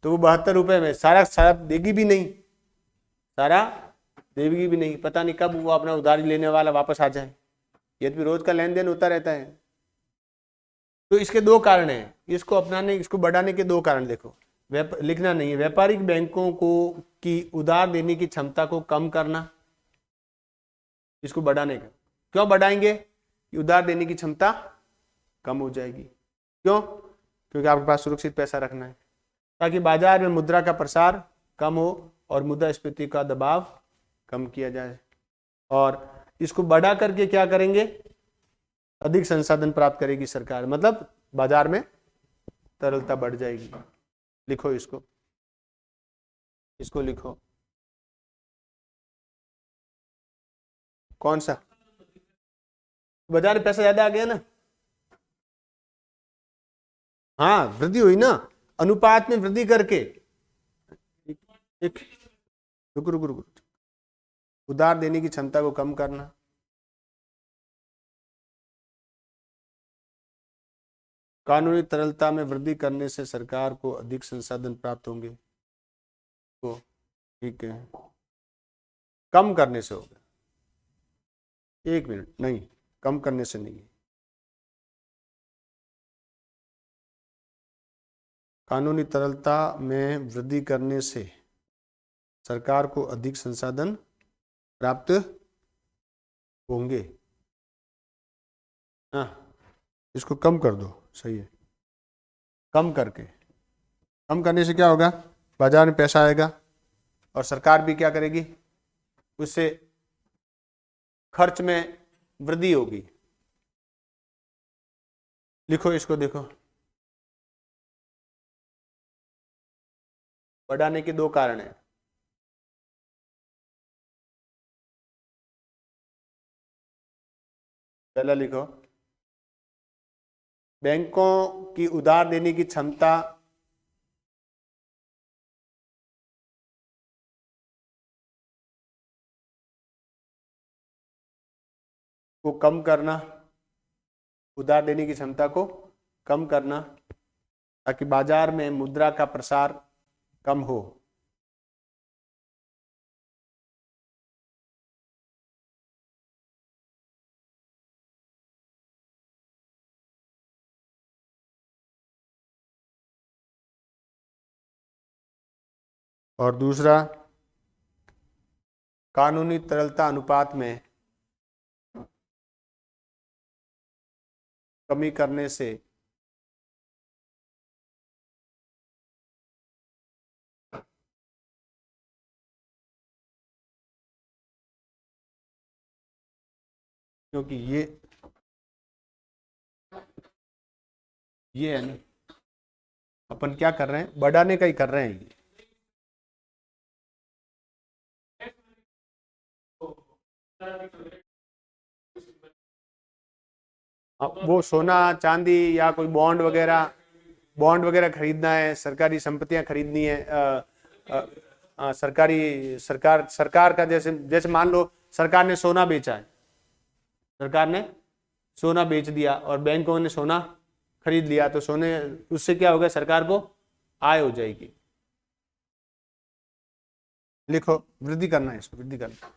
तो वो 72 रुपये में सारा देगी भी नहीं, सारा देगी भी नहीं। पता नहीं कब वो अपना उधारी लेने वाला वापस आ जाए, ये भी रोज का लेन देन होता रहता है। तो इसके दो कारण हैं, इसको अपनाने इसको बढ़ाने के दो कारण देखो। लिखना नहीं है, व्यापारिक बैंकों को की उधार देने की क्षमता को कम करना, इसको बढ़ाने का। क्यों बढ़ाएंगे? कि उधार देने की क्षमता कम हो जाएगी। क्यों? क्योंकि आपके पास सुरक्षित पैसा रखना है, ताकि बाजार में मुद्रा का प्रसार कम हो और मुद्रास्फीति का दबाव कम किया जाए। और इसको बढ़ा करके क्या करेंगे? अधिक संसाधन प्राप्त करेगी सरकार, मतलब बाजार में तरलता बढ़ जाएगी। लिखो इसको लिखो। कौन सा? बाजार में पैसा ज्यादा आ गया ना? हाँ, वृद्धि हुई ना, अनुपात में वृद्धि करके। एक रुक रुक रुक उधार देने की क्षमता को कम करना, कानूनी तरलता में वृद्धि करने से सरकार को अधिक संसाधन प्राप्त होंगे। तो ठीक है, कम करने से होगा। एक मिनट, नहीं, कम करने से नहीं, कानूनी तरलता में वृद्धि करने से सरकार को अधिक संसाधन प्राप्त होंगे। हाँ, इसको कम कर दो, सही है। कम करने से क्या होगा? बाजार में पैसा आएगा और सरकार भी क्या करेगी? उससे खर्च में वृद्धि होगी। लिखो इसको, देखो, बढ़ाने के दो कारण हैं। पहला लिखो, बैंकों की उधार देने की क्षमता को कम करना, उधार देने की क्षमता को कम करना ताकि बाजार में मुद्रा का प्रसार कम हो। और दूसरा, कानूनी तरलता अनुपात में कमी करने से क्योंकि ये है ना, अपन क्या कर रहे हैं, बढ़ाने का ही कर रहे हैं ये। अब वो सोना चांदी या कोई बॉन्ड वगैरह खरीदना है, सरकारी संपत्तियां खरीदनी है, सरकार का जैसे जैसे मान लो सरकार ने सोना बेचा है, सरकार ने सोना बेच दिया और बैंकों ने सोना खरीद लिया, तो सोने उससे क्या होगा, सरकार को आय हो जाएगी। लिखो, वृद्धि करना है इसको, वृद्धि करना।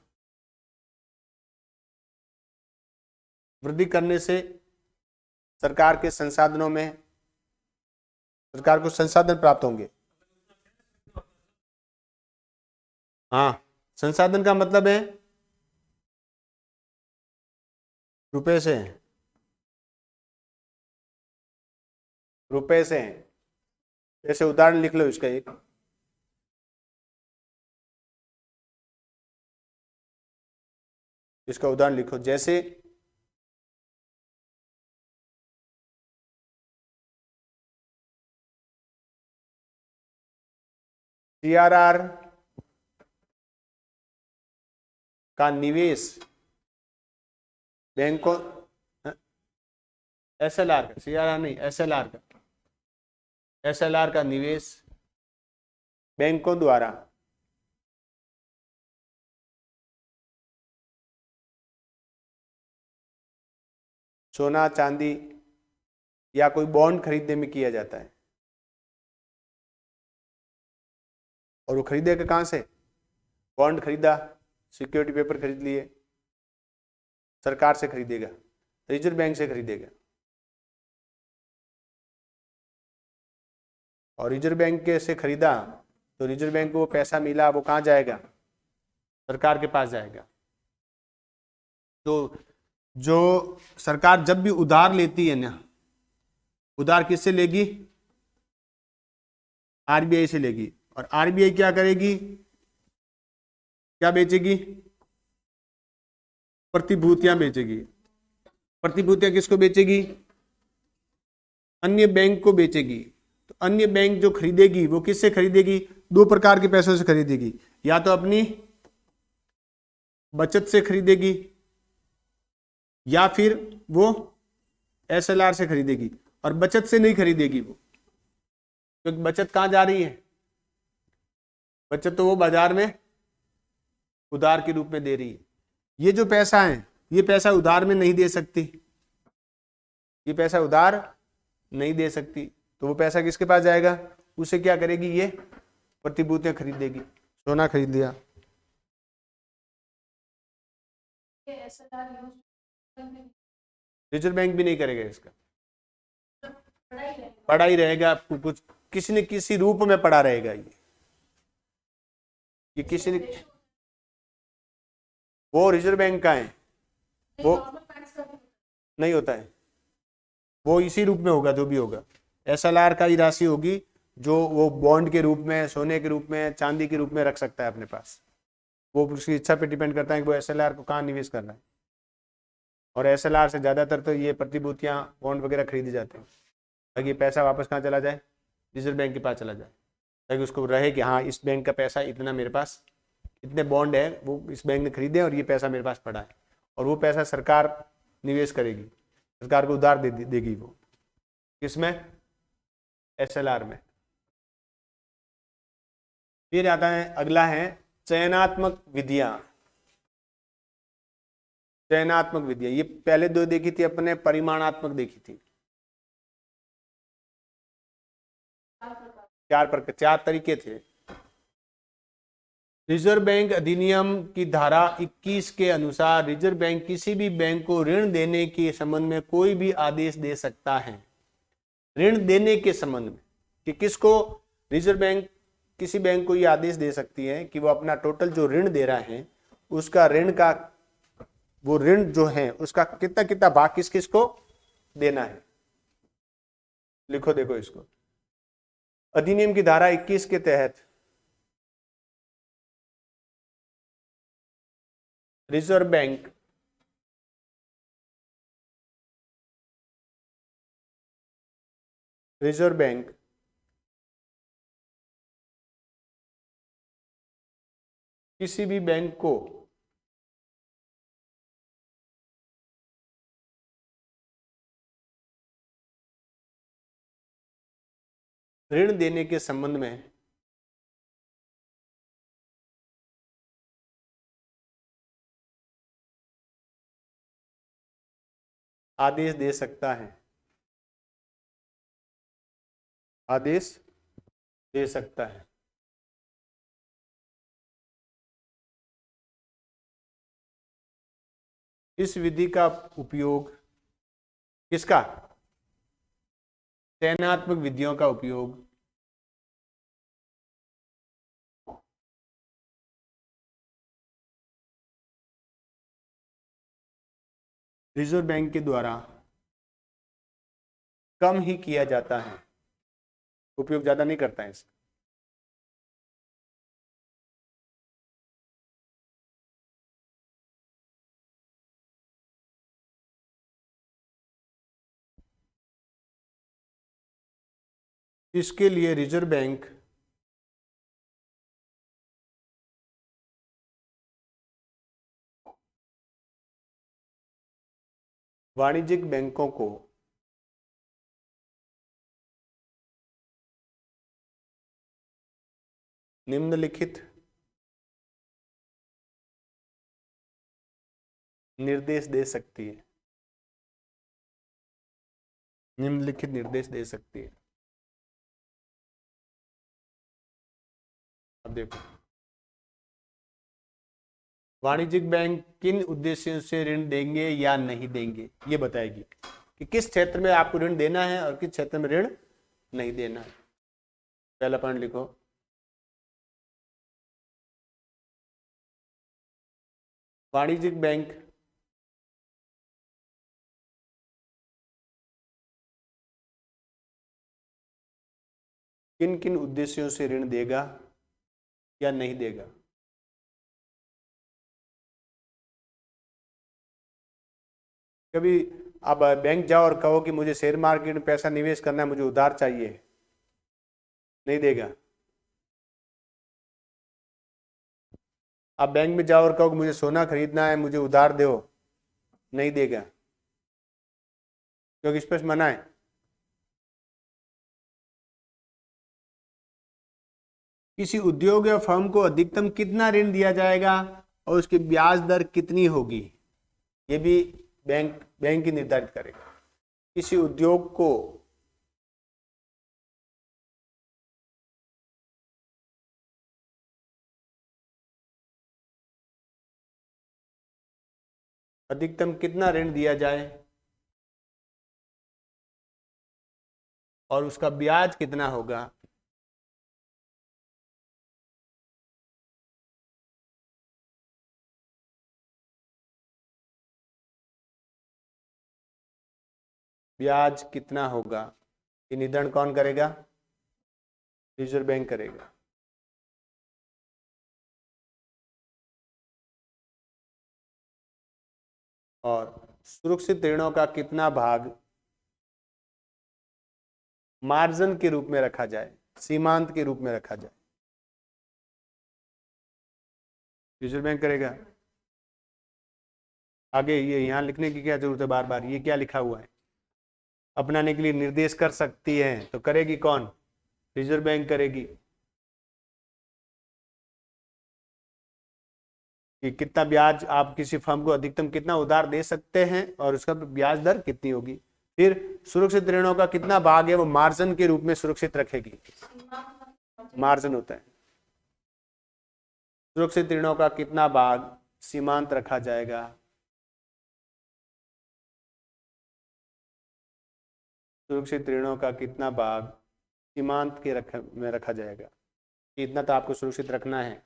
वृद्धि करने से सरकार के संसाधनों में, सरकार को संसाधन प्राप्त होंगे। हाँ, संसाधन का मतलब है रुपए से, रुपए से। जैसे उदाहरण लिख लो इसका एक, इसका उदाहरण लिखो, जैसे सीआरआर का निवेश बैंकों, एसएलआर का, सीआरआर नहीं, एसएलआर का निवेश बैंकों द्वारा सोना चांदी या कोई बॉन्ड खरीदने में किया जाता है। और वो खरीदेगा कहां से, बॉन्ड खरीदा, सिक्योरिटी पेपर खरीद लिए, सरकार से खरीदेगा, रिजर्व बैंक से खरीदेगा। और रिजर्व बैंक के से खरीदा तो रिजर्व बैंक को वो पैसा मिला, वो कहाँ जाएगा, सरकार के पास जाएगा। तो जो सरकार जब भी उधार लेती है ना, उधार किससे लेगी, आरबीआई से लेगी। और आरबीआई क्या करेगी, क्या बेचेगी, प्रतिभूतियां बेचेगी। प्रतिभूतियां किसको बेचेगी, अन्य बैंक को बेचेगी। तो अन्य बैंक जो खरीदेगी वो किससे खरीदेगी, दो प्रकार के पैसों से खरीदेगी, या तो अपनी बचत से खरीदेगी या फिर वो एसएलआर से खरीदेगी। और बचत से नहीं खरीदेगी वो, क्योंकि बचत कहां जा रही है, बचत तो वो बाजार में उधार के रूप में दे रही है। ये जो पैसा है, ये पैसा उधार में नहीं दे सकती, ये पैसा उधार नहीं दे सकती, तो वो पैसा किसके पास जाएगा, उसे क्या करेगी, ये प्रतिभूतियां खरीदेगी। सोना खरीद लिया, रिजर्व बैंक भी नहीं करेगा, इसका पड़ा ही रहेगा, आपको कुछ किसी न किसी रूप में पड़ा रहेगा। ये किसी ने, वो रिजर्व बैंक का है, वो नहीं होता है, वो इसी रूप में होगा जो भी होगा। एसएलआर का ही राशि होगी जो वो बॉन्ड के रूप में, सोने के रूप में, चांदी के रूप में रख सकता है अपने पास। वो उसकी इच्छा पे डिपेंड करता है कि वो एसएलआर को कहाँ निवेश करना है। और एसएलआर से ज़्यादातर तो ये प्रतिभूतियाँ, बॉन्ड वगैरह खरीदी जाते हैं ताकि पैसा वापस कहाँ चला जाए, रिजर्व बैंक के पास चला जाए, ताकि उसको रहे कि हाँ इस बैंक का पैसा इतना, मेरे पास इतने बॉन्ड है, वो इस बैंक ने खरीदे और ये पैसा मेरे पास पड़ा है। और वो पैसा सरकार निवेश करेगी, सरकार को उधार देगी वो। किसमें? SLR में। फिर आता है, अगला है चयनात्मक विधियां। चयनात्मक विधियां, ये पहले दो देखी थी अपने, परिमाणात्मक देखी थी। चार तरीके थे। रिजर्व बैंक अधिनियम की धारा 21 के अनुसार रिजर्व बैंक किसी भी बैंक को ऋण देने के संबंध में कोई भी आदेश दे सकता है। ऋण देने के संबंध में कि किसको, रिजर्व बैंक किसी बैंक को यह आदेश दे सकती है कि वो अपना टोटल जो ऋण दे रहा है उसका ऋण का, वो ऋण जो है उसका कितना कितना भाग किस किस को देना है। लिखो देखो इसको, अधिनियम की धारा 21 के तहत रिजर्व बैंक किसी भी बैंक को ऋण देने के संबंध में आदेश दे सकता है, आदेश दे सकता है। इस विधि का उपयोग किसका? चयनात्मक विधियों का उपयोग रिजर्व बैंक के द्वारा कम ही किया जाता है, उपयोग ज्यादा नहीं करता है इसका। इसके लिए रिजर्व बैंक वाणिज्यिक बैंकों को निम्नलिखित निर्देश दे सकती है, निम्नलिखित निर्देश दे सकती है। अब देखो, वाणिज्यिक बैंक किन उद्देश्यों से ऋण देंगे या नहीं देंगे, ये बताएगी कि किस क्षेत्र में आपको ऋण देना है और किस क्षेत्र में ऋण नहीं देना है। पहला पॉइंट लिखो, वाणिज्यिक बैंक किन किन उद्देश्यों से ऋण देगा या नहीं देगा। कभी आप बैंक जाओ और कहो कि मुझे शेयर मार्केट में पैसा निवेश करना है, मुझे उधार चाहिए, नहीं देगा। आप बैंक में जाओ और कहो कि मुझे सोना खरीदना है, मुझे उधार दो, नहीं देगा, क्योंकि स्पष्ट मना है। किसी उद्योग या फर्म को अधिकतम कितना ऋण दिया जाएगा और उसकी ब्याज दर कितनी होगी, ये भी बैंक ही निर्धारित करेगा। किसी उद्योग को अधिकतम कितना ऋण दिया जाए और उसका ब्याज कितना होगा, ब्याज कितना होगा, ये निर्धारण कौन करेगा? रिजर्व बैंक करेगा। और सुरक्षित ऋणों का कितना भाग मार्जिन के रूप में रखा जाए, सीमांत के रूप में रखा जाए, रिजर्व बैंक करेगा। आगे ये यहां लिखने की क्या जरूरत है बार बार, ये क्या लिखा हुआ है? अपनाने के लिए निर्देश कर सकती है, तो करेगी कौन? रिजर्व बैंक करेगी। कि कितना ब्याज आप किसी फर्म को अधिकतम कितना उधार दे सकते हैं और उसका ब्याज दर कितनी होगी। फिर सुरक्षित ऋणों का कितना भाग है वो मार्जिन के रूप में सुरक्षित रखेगी। मार्जिन होता है। सुरक्षित ऋणों का कितना भाग सीमांत रखा जाएगा। सुरक्षित ऋणों का कितना भाग सीमांत के में रखा जाएगा। इतना तो आपको सुरक्षित रखना है।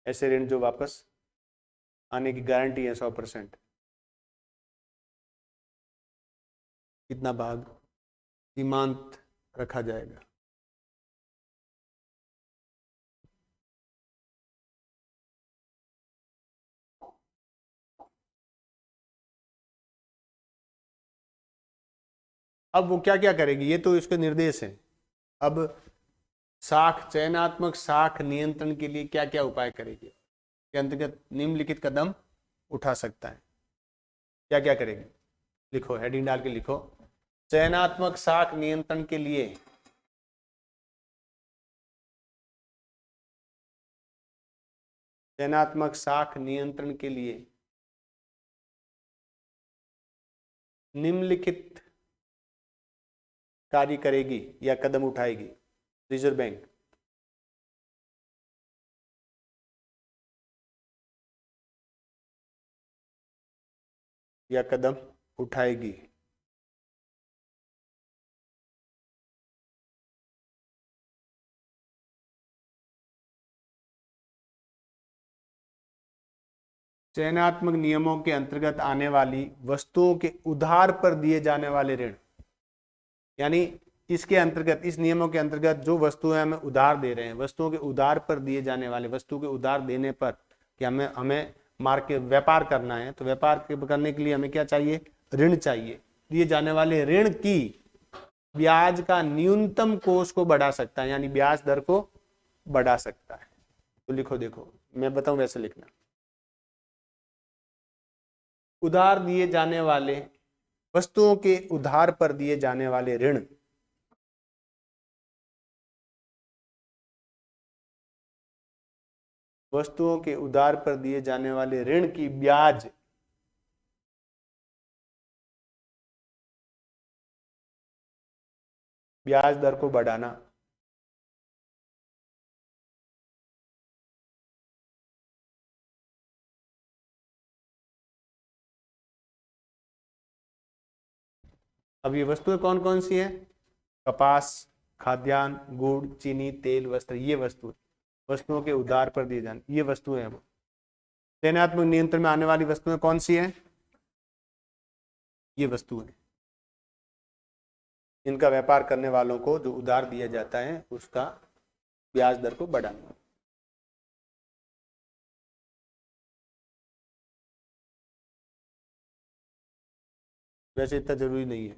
ऐसे ऋण जो वापस आने की गारंटी है 100%। कितना भाग सीमांत रखा जाएगा। अब वो क्या क्या करेगी, ये तो इसके निर्देश है। अब साख चयनात्मक साख नियंत्रण के लिए क्या क्या उपाय करेगी के अंतर्गत निम्नलिखित कदम उठा सकता है। क्या क्या करेगी, लिखो, हेडिंग डाल के लिखो। चयनात्मक साख नियंत्रण के लिए चयनात्मक साख नियंत्रण के लिए निम्नलिखित कार्य करेगी या कदम उठाएगी रिजर्व बैंक। या कदम उठाएगी। चयनात्मक नियमों के अंतर्गत आने वाली वस्तुओं के उधार पर दिए जाने वाले ऋण, यानी इसके अंतर्गत, इस नियमों के अंतर्गत जो वस्तुएं हमें उधार दे रहे हैं, वस्तुओं के उधार पर दिए जाने वाले, वस्तु के उधार देने पर कि हमें हमें मार्केट व्यापार करना है, तो व्यापार करने के लिए हमें क्या चाहिए? ऋण चाहिए। दिए जाने वाले ऋण की ब्याज का न्यूनतम कोष को बढ़ा सकता है, यानी ब्याज दर को बढ़ा सकता है। तो लिखो, देखो मैं बताऊं वैसे लिखना। उधार दिए जाने वाले, वस्तुओं के उधार पर दिए जाने वाले ऋण वस्तुओं के उधार पर दिए जाने वाले ऋण की ब्याज दर को बढ़ाना। अब ये वस्तुएं कौन कौन सी हैं? कपास, खाद्यान्न, गुड़, चीनी, तेल, वस्त्र, ये वस्तुओं के उधार पर दिए जाने, ये वस्तुएं हैं। चयनात्मक नियंत्रण में आने वाली वस्तुएं कौन सी हैं? ये वस्तुएं, इनका व्यापार करने वालों को जो उधार दिया जाता है उसका ब्याज दर को बढ़ाना। वैसे इतना जरूरी नहीं है,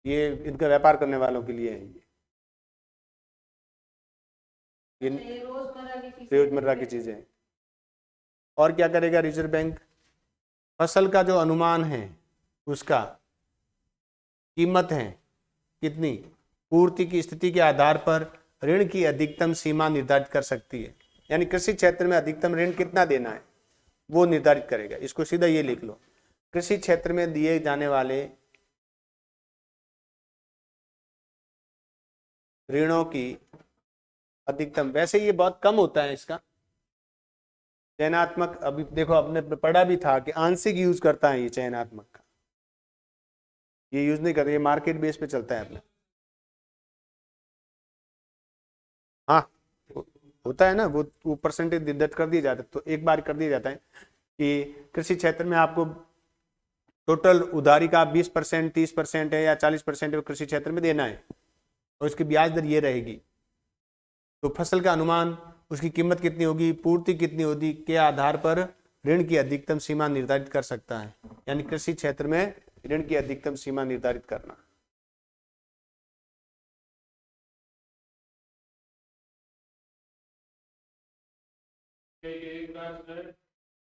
ये इनका व्यापार करने वालों के लिए है। ये रोजमर्रा की चीजें हैं। और क्या करेगा रिजर्व बैंक? फसल का जो अनुमान है उसका कीमत है कितनी, पूर्ति की स्थिति के आधार पर ऋण की अधिकतम सीमा निर्धारित कर सकती है। यानी कृषि क्षेत्र में अधिकतम ऋण कितना देना है वो निर्धारित करेगा। इसको सीधा ये लिख लो, कृषि क्षेत्र में दिए जाने वाले ऋणों की अधिकतम, वैसे ये बहुत कम होता है इसका चयनात्मक। अभी देखो, आपने पढ़ा भी था कि आंशिक यूज करता है ये चयनात्मक का, ये यूज नहीं करते, ये मार्केट बेस पे चलता है अपने। हाँ, होता है ना, वो परसेंटेज निर्धारित कर दिए जाते, तो एक बार कर दिया जाता है कि कृषि क्षेत्र में आपको टोटल उधारी का 20%, 30% है या 40% है, कृषि क्षेत्र में देना है और उसकी ब्याज दर ये रहेगी। तो फसल का अनुमान, उसकी कीमत कितनी होगी, पूर्ति कितनी होगी के आधार पर ऋण की अधिकतम सीमा निर्धारित कर सकता है। यानी कृषि क्षेत्र में ऋण की अधिकतम सीमा निर्धारित करना।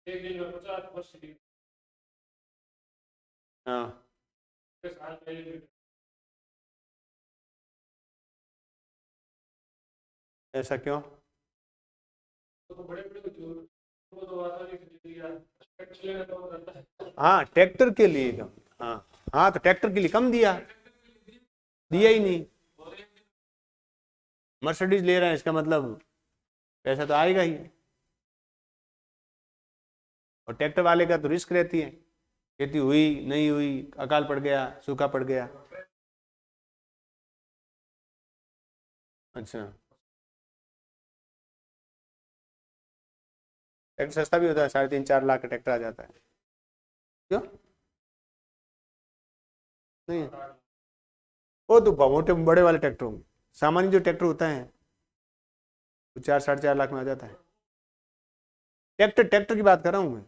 एक दिन में 50%। हाँ, ऐसा क्यों? हाँ, ट्रैक्टर के लिए कम। हाँ, हाँ, तो ट्रैक्टर के लिए कम दिया, दिया ही नहीं। मर्सिडीज ले रहे हैं, इसका मतलब पैसा तो आएगा ही। और ट्रैक्टर वाले का तो रिस्क रहती है, खेती हुई नहीं हुई, अकाल पड़ गया, सूखा पड़ गया। अच्छा, ट्रैक्टर सस्ता भी होता है, 3.5-4 लाख का ट्रैक्टर आ जाता है। क्यों नहीं? वो तो मोटे बड़े वाले ट्रैक्टर होंगे, सामान्य जो ट्रैक्टर होता है वो 4-4.5 लाख में आ जाता है। ट्रैक्टर ट्रैक्टर की बात कर रहा हूँ मैं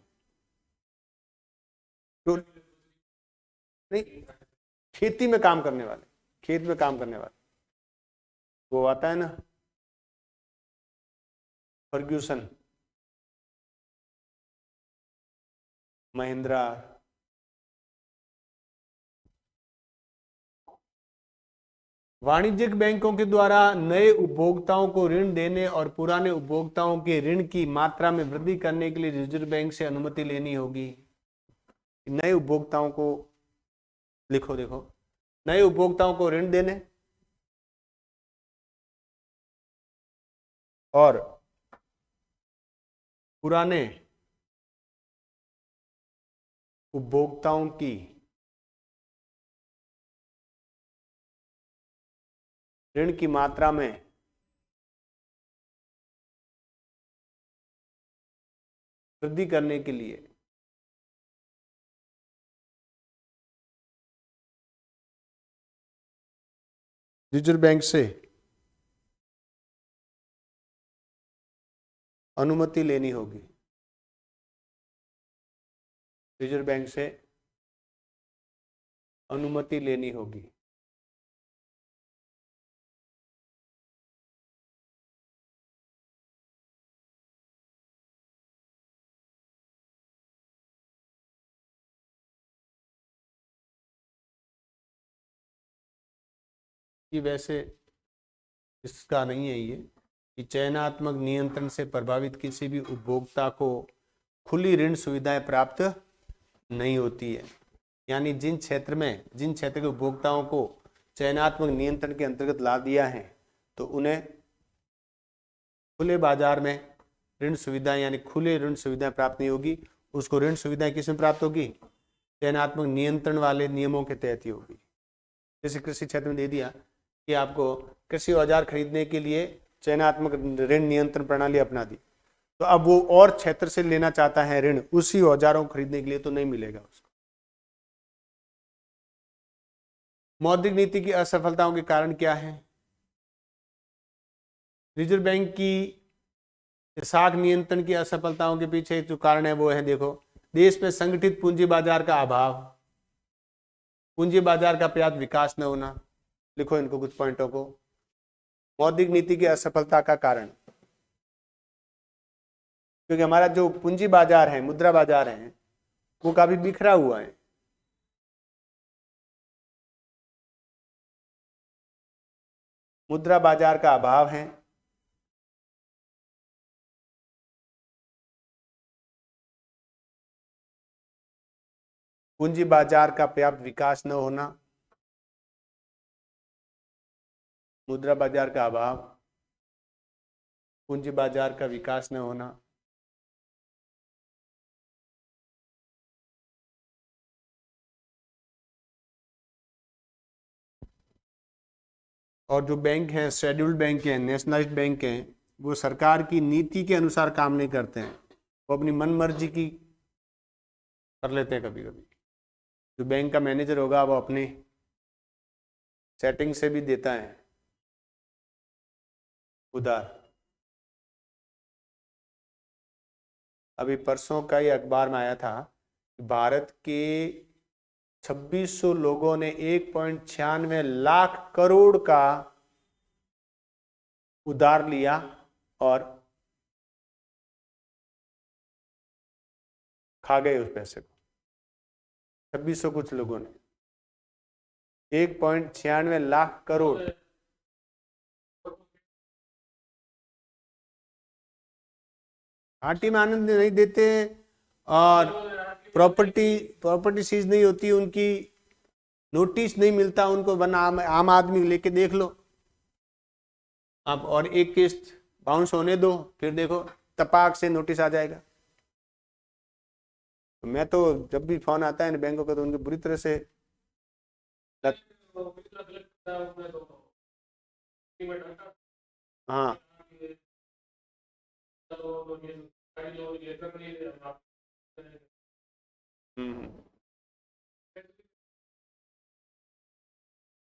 तो। नहीं, खेती में काम करने वाले, खेत में काम करने वाले, वो आता है ना, फर्ग्यूसन, महिंद्रा। वाणिज्यिक बैंकों के द्वारा नए उपभोक्ताओं को ऋण देने और पुराने उपभोक्ताओं के ऋण की मात्रा में वृद्धि करने के लिए रिजर्व बैंक से अनुमति लेनी होगी। नए उपभोक्ताओं को लिखो, देखो, नए उपभोक्ताओं को ऋण देने और पुराने उपभोक्ताओं की ऋण की मात्रा में वृद्धि करने के लिए रिजर्व बैंक से अनुमति लेनी होगी। रिजर्व बैंक से अनुमति लेनी होगी। कि वैसे इसका नहीं है ये, कि चयनात्मक नियंत्रण से प्रभावित किसी भी उपभोक्ता को खुली ऋण सुविधाएं प्राप्त नहीं होती है। यानी जिन क्षेत्र के उपभोक्ताओं को चयनात्मक नियंत्रण के अंतर्गत ला दिया है, तो उन्हें खुले बाजार में ऋण सुविधाएं यानी खुले ऋण सुविधाएं प्राप्त नहीं होगी। उसको ऋण सुविधाएं किसमें प्राप्त होगी? चयनात्मक नियंत्रण वाले नियमों के तहत ही होगी। जैसे कृषि क्षेत्र में दे दिया कि आपको कृषि औजार खरीदने के लिए चयनात्मक ऋण नियंत्रण प्रणाली अपना दी, तो अब वो और क्षेत्र से लेना चाहता है ऋण उसी औजारों को खरीदने के लिए, तो नहीं मिलेगा उसको। मौद्रिक नीति की असफलताओं के कारण क्या है? रिजर्व बैंक की साख नियंत्रण की असफलताओं के पीछे जो कारण है वो है, देखो, देश में संगठित पूंजी बाजार का अभाव, पूंजी बाजार का पर्याप्त विकास न होना। लिखो इनको कुछ पॉइंटों को। मौद्रिक नीति की असफलता का कारण, क्योंकि हमारा जो पूंजी बाजार है, मुद्रा बाजार है, वो काफी बिखरा हुआ है। मुद्रा बाजार का अभाव है, पूंजी बाजार का पर्याप्त विकास न होना, मुद्रा बाजार का अभाव, पूंजी बाजार का विकास न होना। और जो बैंक हैं, शेड्यूल्ड बैंक हैं, नेशनलाइज्ड बैंक हैं, वो सरकार की नीति के अनुसार काम नहीं करते हैं, वो अपनी मन मर्जी की कर लेते हैं कभी कभी। जो बैंक का मैनेजर होगा वो अपनी सेटिंग से भी देता है उधार। अभी परसों का ही अखबार में आया था, भारत के 2600 लोगों ने 1.96 करोड़ का उधार लिया और खा गए उस पैसे को। 2600 कुछ लोगों ने, 1.96 लाख करोड़। आरटी में आनंद नहीं देते और प्रॉपर्टी प्रॉपर्टी सीज नहीं होती उनकी, नोटिस नहीं मिलता उनको, वरना आम आदमी लेके देख लो आप, और एक किस्त बाउंस होने दो, फिर देखो तपाक से नोटिस आ जाएगा। तो मैं तो जब भी फोन आता है ना बैंकों का, तो उनकी बुरी तरह से हाँ हम्म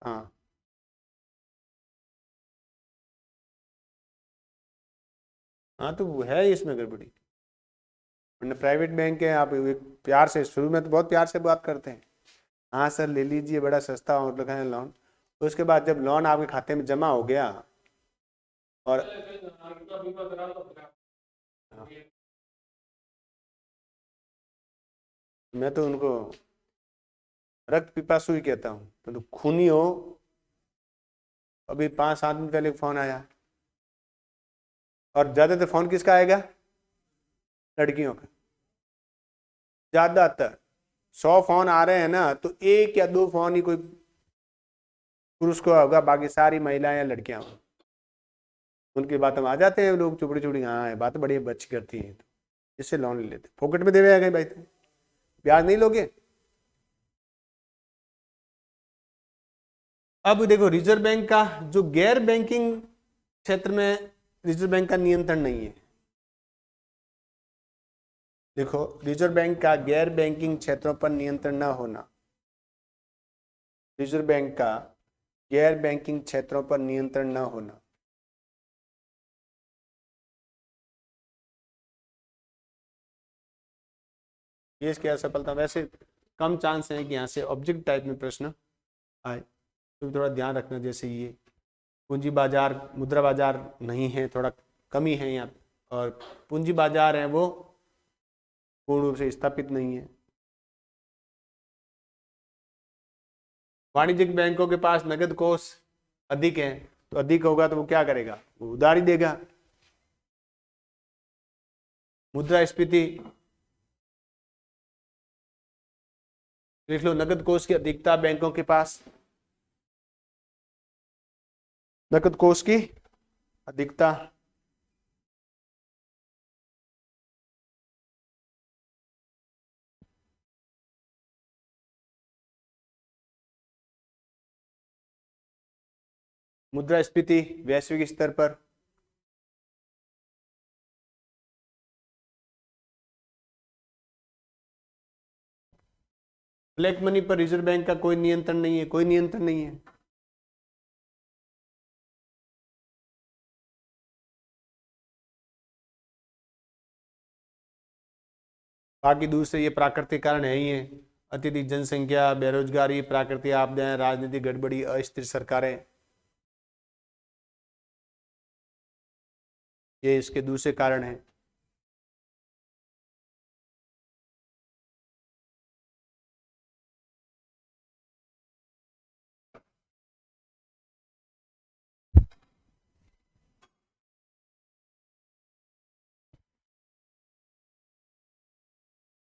हाँ हाँ, तो वो है इसमें गड़बड़ी। वरना प्राइवेट बैंक है, आप एक प्यार से, शुरू में तो बहुत प्यार से बात करते हैं, हाँ सर ले लीजिए बड़ा सस्ता और लगाए लोन, उसके बाद जब लोन आपके खाते में जमा हो गया और हाँ, मैं तो उनको रक्त पिपासु ही कहता हूँ, तो खूनी हो। अभी 5-7 दिन पहले फोन आया, और ज्यादातर फोन किसका आएगा? लड़कियों का। ज्यादातर 100 फोन आ रहे हैं ना, तो 1 या 2 फोन ही कोई पुरुष को होगा, बाकी सारी महिलाएं या लड़कियां हों। उनकी बात में आ जाते हैं लोग, चुपड़ी चुपड़ी, हाँ बात बड़ी बच्ची करती है, तो इससे लोन ले लेते, पॉकेट में देवे गए भाई, तुम ब्याज नहीं लोगे। अब देखो रिजर्व बैंक का जो गैर बैंकिंग क्षेत्र में रिजर्व बैंक का नियंत्रण नहीं है। देखो रिजर्व बैंक का गैर बैंकिंग क्षेत्रों पर नियंत्रण न होना, रिजर्व बैंक का गैर बैंकिंग क्षेत्रों पर नियंत्रण न होना, ये इसकी असफलता। वैसे कम चांस है कि यहाँ से ऑब्जेक्ट टाइप में प्रश्न आए, तो थोड़ा ध्यान रखना। जैसे ये पूंजी बाजार, मुद्रा बाजार नहीं है, थोड़ा कमी है यहाँ, और पूंजी बाजार है वो पूर्ण रूप से स्थापित नहीं है। वाणिज्यिक बैंकों के पास नगद कोष अधिक है, तो अधिक होगा तो वो क्या करेगा? वो उधारी देगा। मुद्रास्फीति देख लो, नगद कोष की अधिकता बैंकों के पास, नकद कोष की अधिकता, मुद्रास्फीति वैश्विक स्तर पर, ब्लैक मनी पर रिजर्व बैंक का कोई नियंत्रण नहीं है, कोई नियंत्रण नहीं है। बाकी दूसरे ये प्राकृतिक कारण है ही है, अत्यधिक जनसंख्या, बेरोजगारी, प्राकृतिक आपदाएं, राजनीतिक गड़बड़ी, अस्थिर सरकारें, ये इसके दूसरे कारण हैं।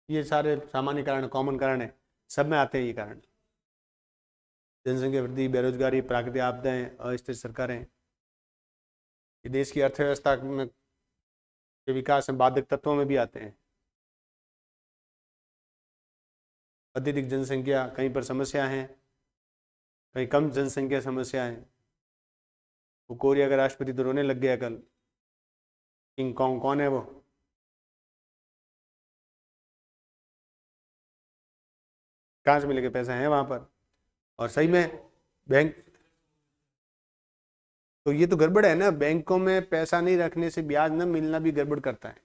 ये सारे सामान्य कारण, कॉमन कारण है, सब में आते हैं ये कारण। जनसंख्या वृद्धि, बेरोजगारी, प्राकृतिक आपदाएं, अस्थिर सरकारें, ये देश की अर्थव्यवस्था में के विकास में बाधक तत्वों में भी आते हैं। अत्यधिक जनसंख्या, कहीं पर समस्या है, कहीं कम जनसंख्या समस्या है। वो कोरिया का राष्ट्रपति तो रोने लग गया कल। किंग कॉन्ग कौन है वो? कहाँ से मिलेगा? पैसा है वहां पर, और सही में बैंक, तो ये तो गड़बड़ है ना, बैंकों में पैसा नहीं रखने से ब्याज न मिलना भी गड़बड़ करता है।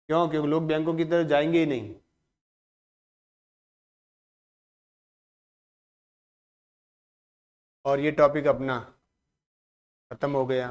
क्यों? क्योंकि लोग बैंकों की तरफ जाएंगे ही नहीं। और ये टॉपिक अपना खत्म हो गया।